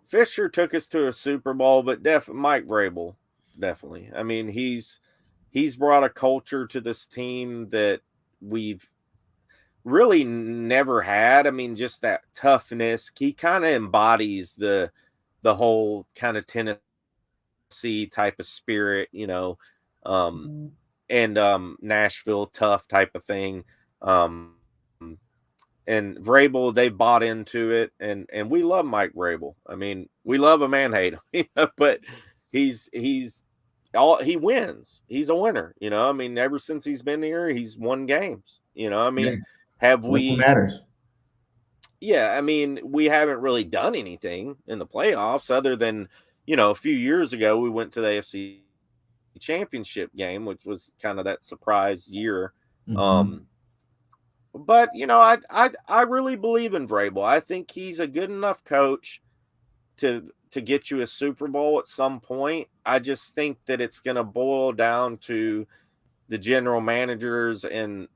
Fisher took us to a Super Bowl, but Mike Vrabel, definitely. I mean, he's brought a culture to this team that we've really never had. I mean, just that toughness. He kind of embodies the whole kind of Tennessee type of spirit, and Nashville tough type of thing. And Vrabel, they bought into it, and we love Mike Vrabel. I mean, we love him and hate him, but he wins. He's a winner. I mean, ever since he's been here, he's won games. I Yeah. mean, have What we? matters? Yeah, I mean, we haven't really done anything in the playoffs other than, a few years ago we went to the AFC Championship game, which was kind of that surprise year. Mm-hmm. But I really believe in Vrabel. I think he's a good enough coach to get you a Super Bowl at some point. I just think that it's going to boil down to the general managers and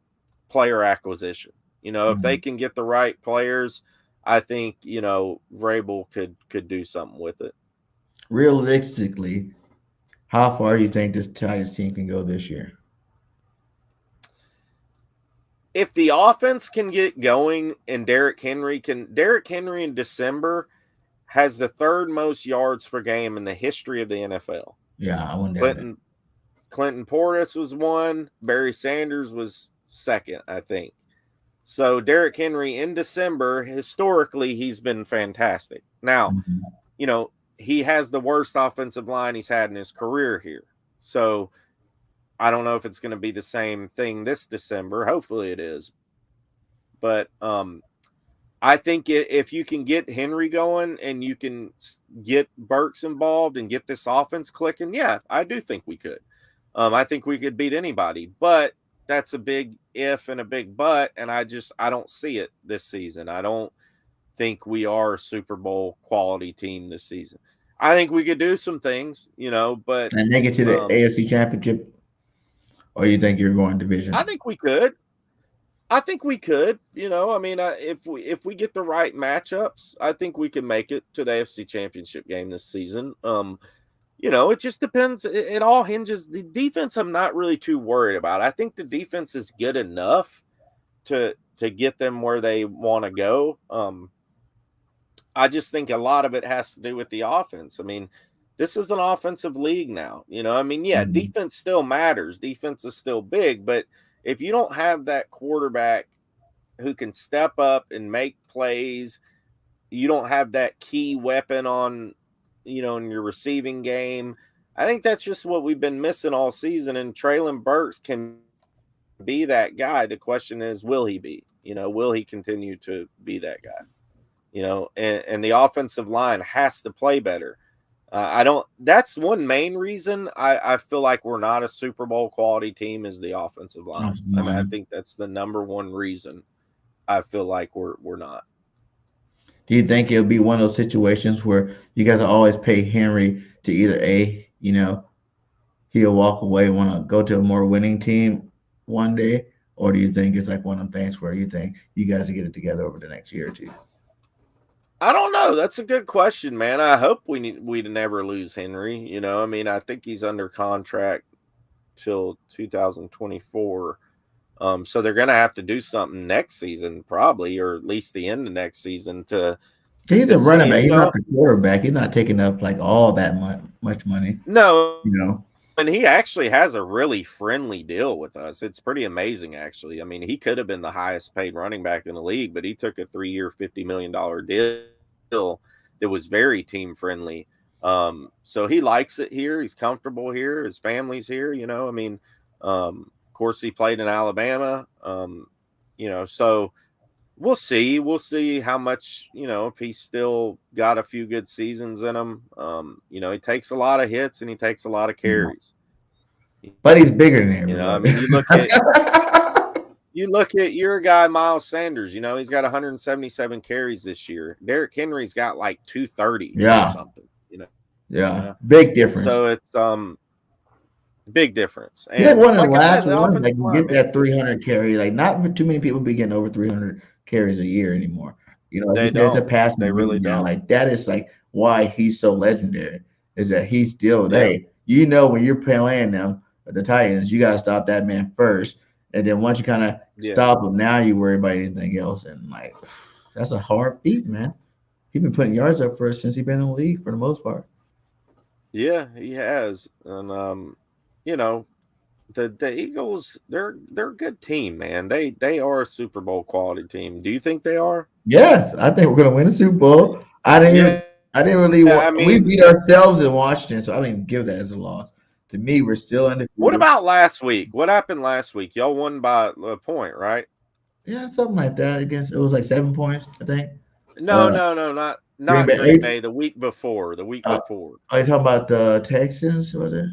player acquisition. If they can get the right players, I think, Vrabel could do something with it. Realistically, how far do you think this Titans team can go this year? If the offense can get going and Derrick Henry in December has the third most yards per game in the history of the NFL. Yeah, I wouldn't doubt it. Clinton Portis was one. Barry Sanders was second, I think. So Derrick Henry in December, historically, he's been fantastic. Now, Mhm. He has the worst offensive line he's had in his career here. So I don't know if it's going to be the same thing this December. Hopefully it is. But I think if you can get Henry going and you can get Burks involved and get this offense clicking, yeah, I do think we could. I think we could beat anybody, but that's a big if and a big but, and I don't see it this season. I don't think we are a Super Bowl quality team this season. I think we could do some things, but and make it to the um, AFC Championship, or you think you're going I division? think we could. I think we could. I mean, if we get the right matchups, I think we can make it to the AFC Championship game this season. It just depends. It all hinges. The defense, I'm not really too worried about. I think the defense is good enough to get them where they want to go. I just think a lot of it has to do with the offense. I mean, this is an offensive league now. I mean, yeah, Mhm. defense still matters. Defense is still big, but if you don't have that quarterback who can step up and make plays, you don't have that key weapon in your receiving game. I think that's just what we've been missing all season. And Traylon Burks can be that guy. The question is, will he be? Will he continue to be that guy? And the offensive line has to play better. I don't. That's one main reason I feel like we're not a Super Bowl quality team is the offensive line. Offensive I mean, I line. think that's the number one reason I feel like we're not. Do you think it'll be one of those situations where you guys will always pay Henry to either he'll walk away and want to go to a more winning team one day, or do you think it's like one of them things where you think you guys will get it together over the next year or two? I don't know. That's a good question, man. I hope we never lose Henry. I mean, I think he's under contract till 2024. So they're gonna have to do something next season, probably, or at least the end of next season He's to a see running it. back. He's not the quarterback. He's not taking up like all that much money. No, You know. and he actually has a really friendly deal with us. It's pretty amazing, actually. I mean, he could have been the highest paid running back in the league, but he took a 3-year, $50 million deal that was very team friendly. So he likes it here. He's comfortable here. His family's here. I mean, of course, he played in Alabama. So we'll see. We'll see how much, if he's still got a few good seasons in him. He takes a lot of hits and he takes a lot of carries. But he's bigger than everybody. I mean, you look at your guy Miles Sanders. He's got 177 carries this year. Derrick Henry's got like 230 or Yeah, something. yeah, big difference. So it's big difference. He's like And one of the like I said, last the ones that offensive can line, get man, that 300 carry. Like, not too many people be getting over 300 carries a year anymore. Like they you said, it's a don't. They passing really league now. don't. Like, that is like why he's so legendary. Is that he's still Yeah, there. When you're playing them, the Titans, you got to stop that man first. And then once you kind of yeah, stop him, now you worry about anything else. And like, that's a hard feat, man. He's been putting yards up for us since he's been in the league for the most part. yeah. He has, and you know, the Eagles, they're a good team, man. They are a Super Bowl quality team. Do you think they are? Yes, I think we're gonna win the Super Bowl. Yeah, I didn't really I we mean, beat ourselves in Washington, so I don't even give that as a loss. To me, we're still what undefeated. about last week? What happened last week? Y'all won by a point, right? Yeah, something like that. Against it was like 7 points, I think. No, Uh, no, no, not Green not Bay. Green Bay. The week before. The week Uh, before. are you talking about the Texans? Was it?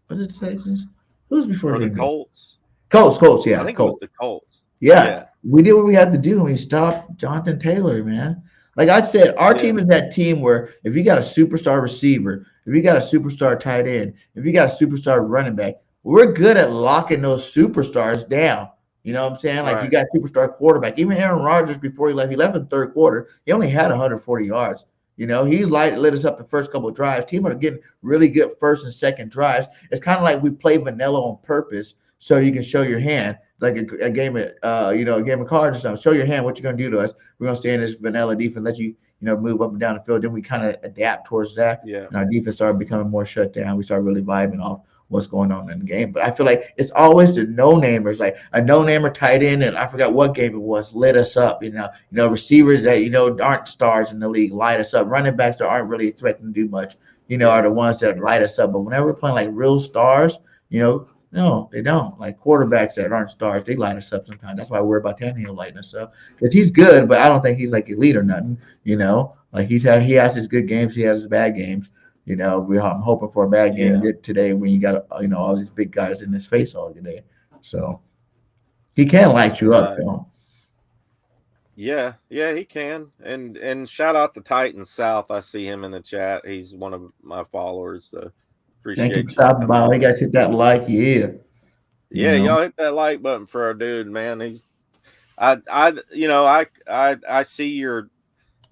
Was it the Texans? Who was before Or the Green Bay? Colts. Colts. I Yeah, think it was Colts. the Colts. Yeah, Yeah, we did what we had to do, and we stopped Jonathan Taylor, man. Like I said, our yeah, team is that team where if you got a superstar receiver, if you got a superstar tight end, if you got a superstar running back, we're good at locking those superstars down. You know what I'm saying? Like you right. got superstar quarterback. Even Aaron Rodgers before he left in the third quarter. He only had 140 yards. He lit us up the first couple of drives. Team are getting really good first and second drives. It's kind of like we play vanilla on purpose so you can show your hand, like a game of a game of cards or something. Show your hand what you're gonna do to us. We're gonna stay in this vanilla defense, let you move up and down the field. Then we kind of adapt towards that, Yeah, and our defense started becoming more shut down. We started really vibing off what's going on in the game. But I feel like it's always the no-namers, like a no-namer tight end, and I forgot what game it was, lit us up. Receivers that aren't stars in the league light us up. Running backs that aren't really expecting to do much, are yeah, the ones that light us up. But whenever we're playing like real stars, no, they don't. Like quarterbacks that aren't stars, they light us up sometimes. That's why we're about Tannehill lighting us up because he's good, but I don't think he's like elite or nothing. Like he has his good games, he has his bad games. I'm hoping for a bad game yeah. today when you got all these big guys in his face all day. So he can light you up, Right. though. Yeah, he can. And shout out to Titan South. I see him in the chat. He's one of my followers. So Thank you for appreciate you stopping coming by. You on. guys hit that like, yeah. You Yeah, know, y'all hit that like button for our dude, man. I see your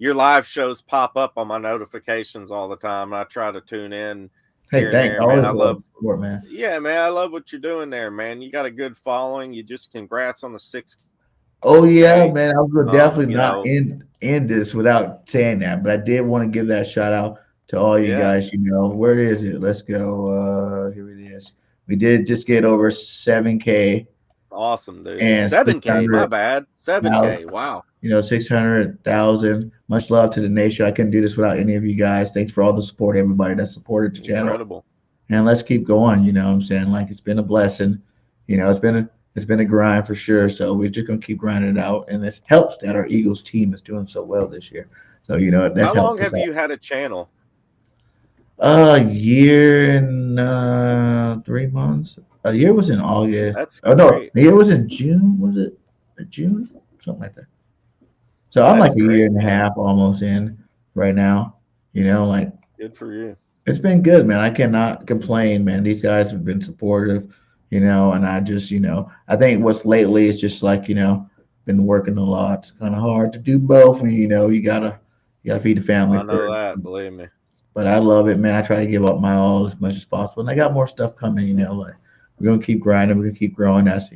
live shows pop up on my notifications all the time. I try to tune in hey, here and thanks. there, man. Always I love love, the support, man. yeah, man. I love what you're doing there, man. You got a good following. You just congrats on the 6K. Oh yeah, man. I would definitely You not know, end this without saying that, but I did want to give that shout out to all you yeah, guys. Where is it? Let's go. Here it is. We did just get over 7K awesome, dude. and 7K, my 600 bad. now. 7K. Wow, 600,000. Much love to the nation. I couldn't do this without any of you guys. Thanks for all the support, everybody that supported the channel. incredible. And let's keep going. You know what I'm saying? Like it's been a blessing. It's been a grind for sure. So we're just gonna keep grinding it out. And it helps that our Eagles team is doing so well this year. So that's How long helped us have out. you had a channel? A year and 3 months. A year was in August. That's Oh no, great. the year was in June. Was it June? Something like that. So I'm like That's a year great, and a man. half almost in right now. Like Good for you. it's been good, man. I cannot complain, man. These guys have been supportive, and I just, I think what's lately is just like, been working a lot. It's kind of hard to do both, and you gotta feed the family I know first. that. Believe me. But I love it, man. I try to give up my all as much as possible, and I got more stuff coming. Like we're gonna keep grinding, we're gonna keep growing. That's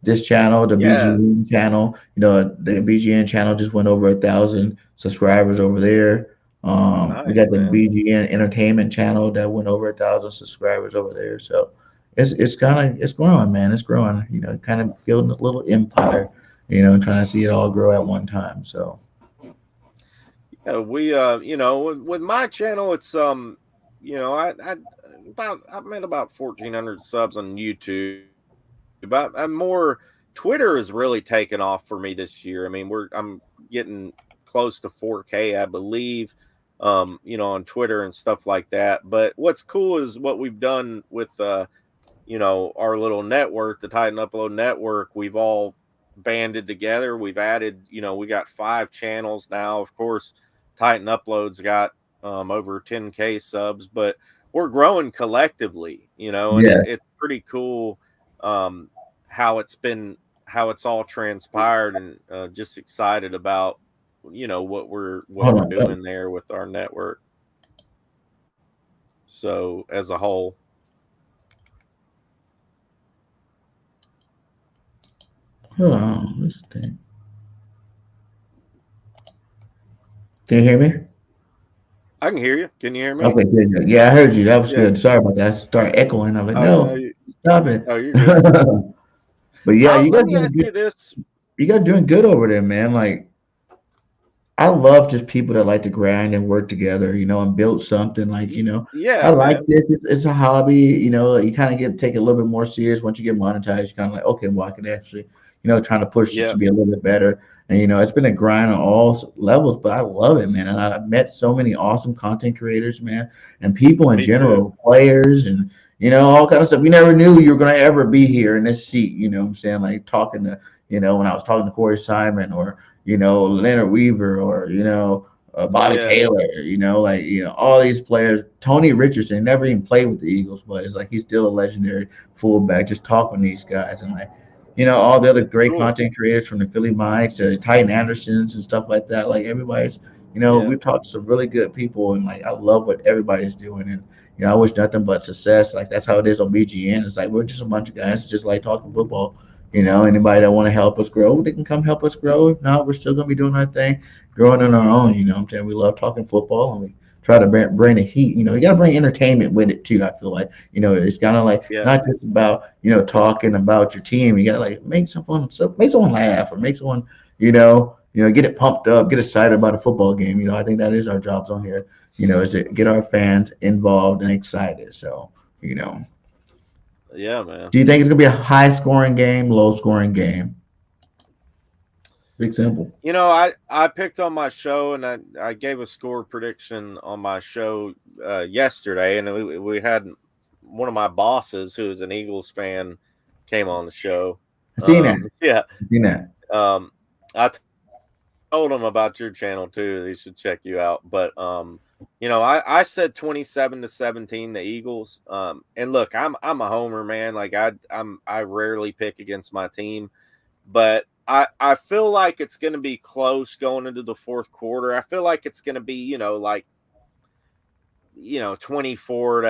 this channel, the Yeah, BGN channel, the BGN channel just went over 1,000 subscribers over there. We nice, got the man. BGN Entertainment channel that went over 1,000 subscribers over there. So it's growing, man. It's growing. Kind of building a little empire. And trying to see it all grow at one time. So Yeah, we with my channel, it's I'm at about 1,400 subs on YouTube. But I'm more Twitter has really taken off for me this year. I mean, I'm getting close to 4K, I believe, on Twitter and stuff like that. But what's cool is what we've done with our little network, the Titan Upload Network. We've all banded together. We've added, we got 5 channels now. Of course, Titan Upload's got over 10K subs, but we're growing collectively, and yeah, it's pretty cool um, how it's all transpired, and just excited about what hold we're on. Oh, doing there with our network. So as a whole. hold on. This thing. Can you hear me? I can hear you. Can you hear me? Okay, good, good. Yeah, I heard you. That was Yeah. good. Sorry about that. I started echoing. I was like, Oh no, no, stop it. you're good. But yeah, How? you Let guys me doing ask good. you this. You guys doing good over there, man. Like I love just people that like to grind and work together, and build something. Like, I Yeah, like man. this. It's a hobby, you kind of take it a little bit more serious once you get monetized. You're kind of like, okay, well, I can actually, trying to push it to Yeah, be a little bit better. And, it's been a grind on all levels, but I love it, man. And I've met so many awesome content creators, man, and people in me too. general, players and, all kind of stuff. You never knew you were going to ever be here in this seat, what I'm saying? Like talking to, when I was talking to Corey Simon or, Leonard Weaver or, Bobby Yeah, Taylor, all these players. Tony Richardson never even played with the Eagles, but it's like he's still a legendary fullback. Just talking to these guys and like, all the other it's great cool. content creators from the Philly Minds to Titan Andersons and stuff like that. Like everybody's, Yeah, we've talked to some really good people and like I love what everybody's doing and. I wish nothing but success. Like that's how it is on BGN. It's like we're just a bunch of guys just like talking football. Anybody that want to help us grow, they can come help us grow. If not, we're still gonna be doing our thing growing on our own. What I'm saying? We love talking football and we try to bring the heat. You got to bring entertainment with it too. I feel like, it's kind of like yeah, not just about, talking about your team. You got to like make someone laugh or make someone, get it pumped up, get excited about a football game. I think that is our jobs on here, is to get our fans involved and excited. So, you know, yeah, man. do you think it's going to be a high scoring game, low scoring game? Big simple. I picked on my show, and I gave a score prediction on my show yesterday, and we had one of my bosses, who is an Eagles fan, came on the show. I seen that. Yeah. I seen that. Um, I told them about your channel too. They should check you out. But I said 27-17 the Eagles. And look, I'm a homer, man. Like I rarely pick against my team, but I feel like it's going to be close going into the fourth quarter. I feel like it's going to be, 24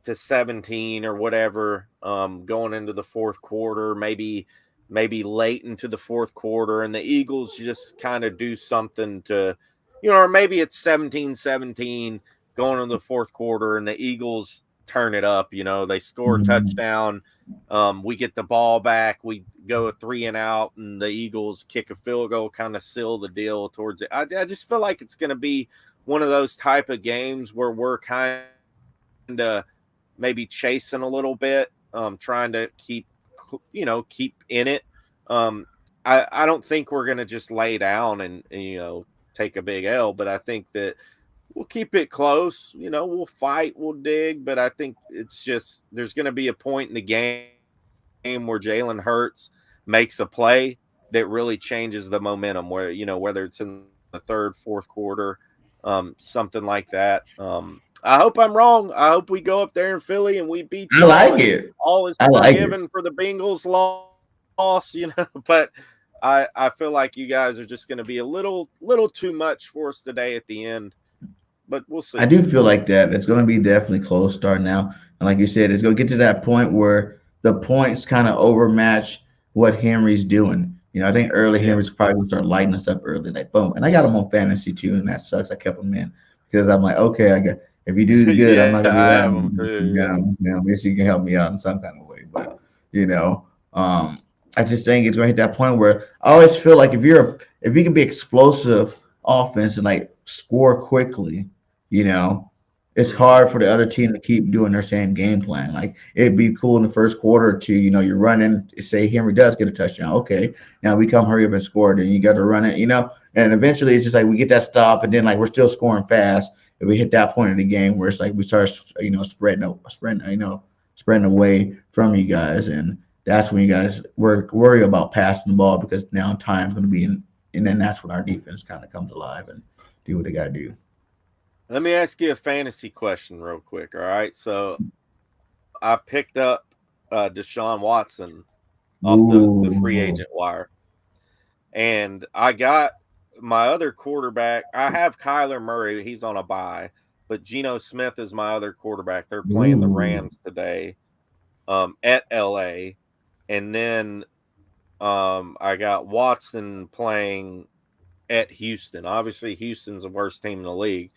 to 17 or whatever, going into the fourth quarter, maybe late into the fourth quarter, and the Eagles just kind of do something to, or maybe it's 17-17 going into the fourth quarter and the Eagles turn it up, they score a touchdown. We get the ball back, we go a 3 and out, and the Eagles kick a field goal, kind of seal the deal towards it. I just feel like it's going to be one of those type of games where we're kind of maybe chasing a little bit, trying to keep in it. I don't think we're going to just lay down and take a big L, but I think that we'll keep it close. We'll fight, we'll dig, but I think it's just there's going to be a point in the game where Jalen Hurts makes a play that really changes the momentum, where whether it's in the third, fourth quarter, something like that. I hope I'm wrong. I hope we go up there in Philly and we beat I y'all. like it. All is I like it. forgiven for the Bengals loss, But I feel like you guys are just going to be a little too much for us today at the end. But we'll see. I do feel like that. It's going to be definitely close start now. And like you said, it's going to get to that point where the points kind of overmatch what Henry's doing. I think early Henry's probably going to start lighting us up early, like boom. And I got him on fantasy too, and that sucks. I kept him in because I'm like, okay, if you do good, I'm not going to be I that. have them too. Maybe you can help me out in some kind of way. But I just think it's going to hit that point where I always feel like if you can be explosive offense and like score quickly, it's hard for the other team to keep doing their same game plan. Like it'd be cool in the first quarter to, you're running, say Henry does get a touchdown. Okay, now we come hurry up and score. Then you got to run it, and eventually it's just like we get that stop, and then like we're still scoring fast. If we hit that point in the game where it's like we start, spreading away from you guys, and that's when you guys worry about passing the ball because now time's going to be in, and then that's when our defense kind of comes alive and do what they got to do. Let me ask you a fantasy question real quick. All right. So I picked up Deshaun Watson off the free agent wire. And I got my other quarterback. I have Kyler Murray. He's on a bye. But Geno Smith is my other quarterback. They're playing the Rams today at L.A. And then I got Watson playing at Houston. Obviously, Houston's the worst team in the league.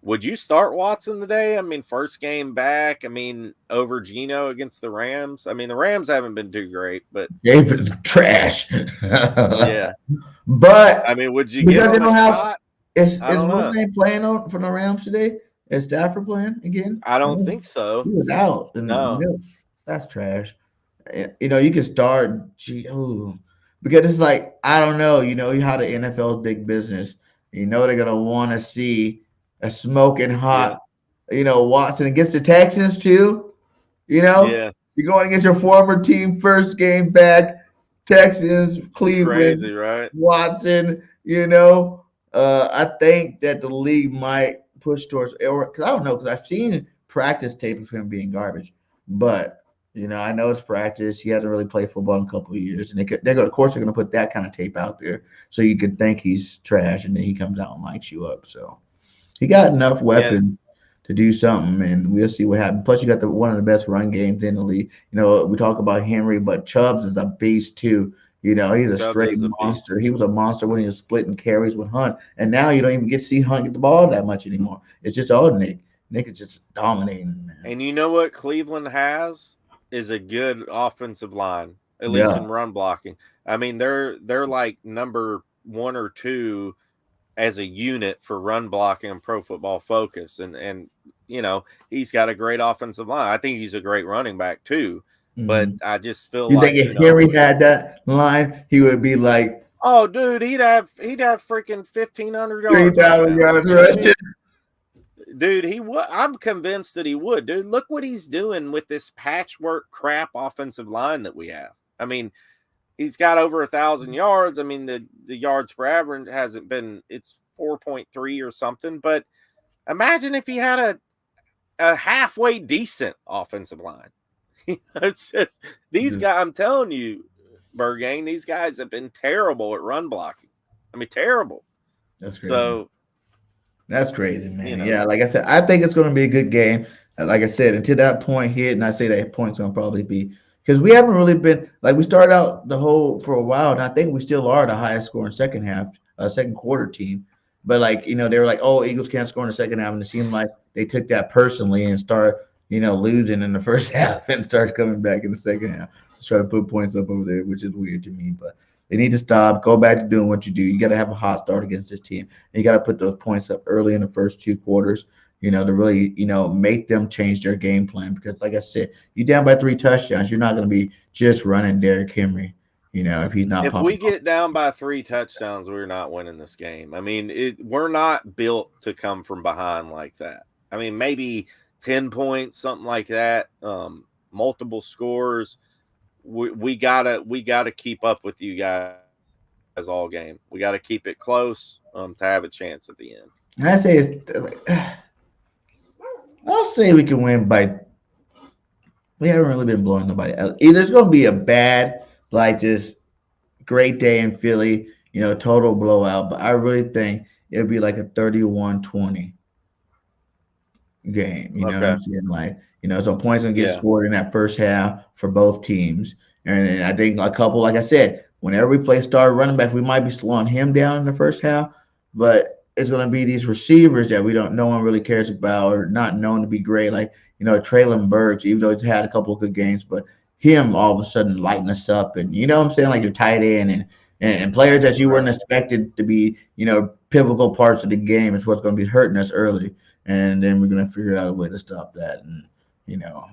Would you start Watson today? I mean, first game back. I mean, over Geno against the Rams. I mean, the Rams haven't been too great, but they've been trash. Yeah, but I mean, would you get on a shot? Is what's name playing on for the Rams today? Is Stafford playing again? I don't think so. He was out. No, that's trash. You can start because it's like I don't know. How the NFL is big business. They're gonna want to see a smoking hot, Watson against the Texans too. Yeah. You're going against your former team, first game back, Texans, Cleveland, crazy, right? Watson. I think that the league might push towards, because I don't know, because I've seen practice tape of him being garbage, but I know it's practice. He hasn't really played football in a couple of years, and of course, they're going to put that kind of tape out there so you can think he's trash, and then he comes out and lights you up. So. He got enough weapons to do something, and we'll see what happens. Plus, you got one of the best run games in the league. We talk about Henry, but Chubbs is a beast too. He's a straight monster. He was a monster when he was splitting carries with Hunt, and now you don't even get to see Hunt get the ball that much anymore. It's just all Nick. Nick is just dominating, man. And you know what Cleveland has is a good offensive line, at least in run blocking. I mean, they're like number 1 or 2 as a unit for run blocking and Pro Football Focus. And he's got a great offensive line. I think he's a great running back too. Mm-hmm. But I just feel like if Henry had that line, he would be like, oh dude, he'd have freaking 1,500 yards. 3,000 yards rushing. Dude, he would. I'm convinced that he would. Dude, look what he's doing with this patchwork crap offensive line that we have. I mean, he's got over 1,000 yards. I mean, the yards per average hasn't been, it's 4.3 or something. But imagine if he had a halfway decent offensive line. It's just these guys. I'm telling you, Bergang, these guys have been terrible at run blocking. I mean, terrible. That's crazy. So that's crazy, man. Yeah, like I said, I think it's going to be a good game. Like I said, until that point hit, and I say that point's going to probably be because we haven't really been like we started out the whole for a while, and I think we still are the highest scoring second quarter team. But like they were like, oh, Eagles can't score in the second half, and it seemed like they took that personally and started losing in the first half and started coming back in the second half to try to put points up over there, which is weird to me. But they need to stop, go back to doing what you do. You got to have a hot start against this team. And you got to put those points up early in the first two quarters, to really, make them change their game plan. Because, like I said, you down by 3 touchdowns, you're not going to be just running Derrick Henry, if he's not. If we get down by 3 touchdowns, we're not winning this game. I mean, we're not built to come from behind like that. I mean, maybe 10 points, something like that, multiple scores. We gotta keep up with you guys all game. We got to keep it close to have a chance at the end. I say I'll say we can win by. We haven't really been blowing nobody out. Either it's going to be a bad, like just great day in Philly, total blowout. But I really think it'll be like a 31-20 game. You know what I'm saying? Like, some points going to get scored in that first half for both teams. And I think a couple, like I said, whenever we play star running back, we might be slowing him down in the first half. But it's going to be these receivers that no one really cares about or not known to be great. Like, Traylon Burks, even though he's had a couple of good games, but him all of a sudden lighting us up. And you know what I'm saying? Like your tight end and players that you weren't expected to be, pivotal parts of the game is what's going to be hurting us early. And then we're going to figure out a way to stop that and,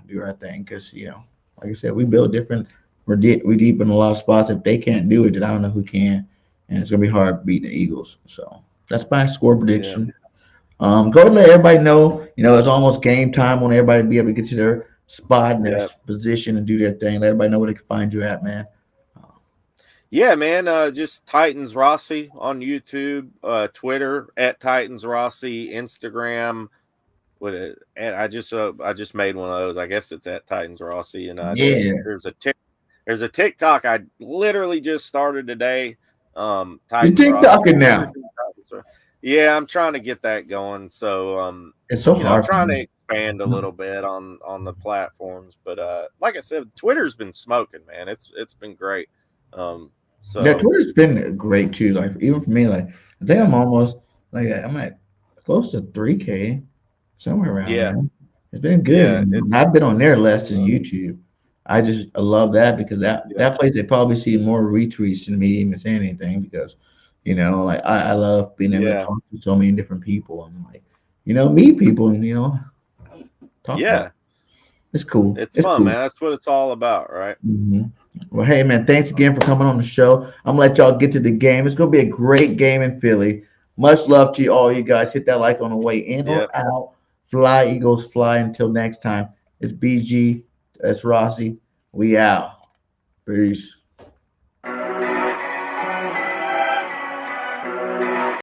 do our thing. Because, like I said, we build different. We deep in a lot of spots. If they can't do it, then I don't know who can. And it's going to be hard beating the Eagles. So that's my score prediction. Yeah. Go ahead and let everybody know, it's almost game time. Want everybody to be able to get to their spot and their position and do their thing. Let everybody know where they can find you at, man. Yeah, man. Just Titans Rossi on YouTube, Twitter at Titans Rossi, Instagram. I just made one of those. I guess it's at Titans Rossi, and there's a TikTok I literally just started today. You're TikToking now. Yeah, I'm trying to get that going. So it's so hard. I'm trying to expand a little bit on the platforms, but like I said, Twitter's been smoking, man. It's been great. So yeah, Twitter's been great too. Like even for me, like I think I'm almost like I'm at close to 3K, somewhere around there. It's been good. Yeah, I've been on there less than YouTube. I love that because that place they probably see more retweets than me even saying anything because like I love being able to talk to so many different people and like meet people and talk. Yeah, it's cool. It's fun, cool. Man. That's what it's all about, right? Mm-hmm. Well, hey man, thanks again for coming on the show. I'm gonna let y'all get to the game. It's gonna be a great game in Philly. Much love to all you guys. Hit that like on the way in or out. Fly Eagles fly. Until next time, it's BG. That's Rossi. We out. Peace.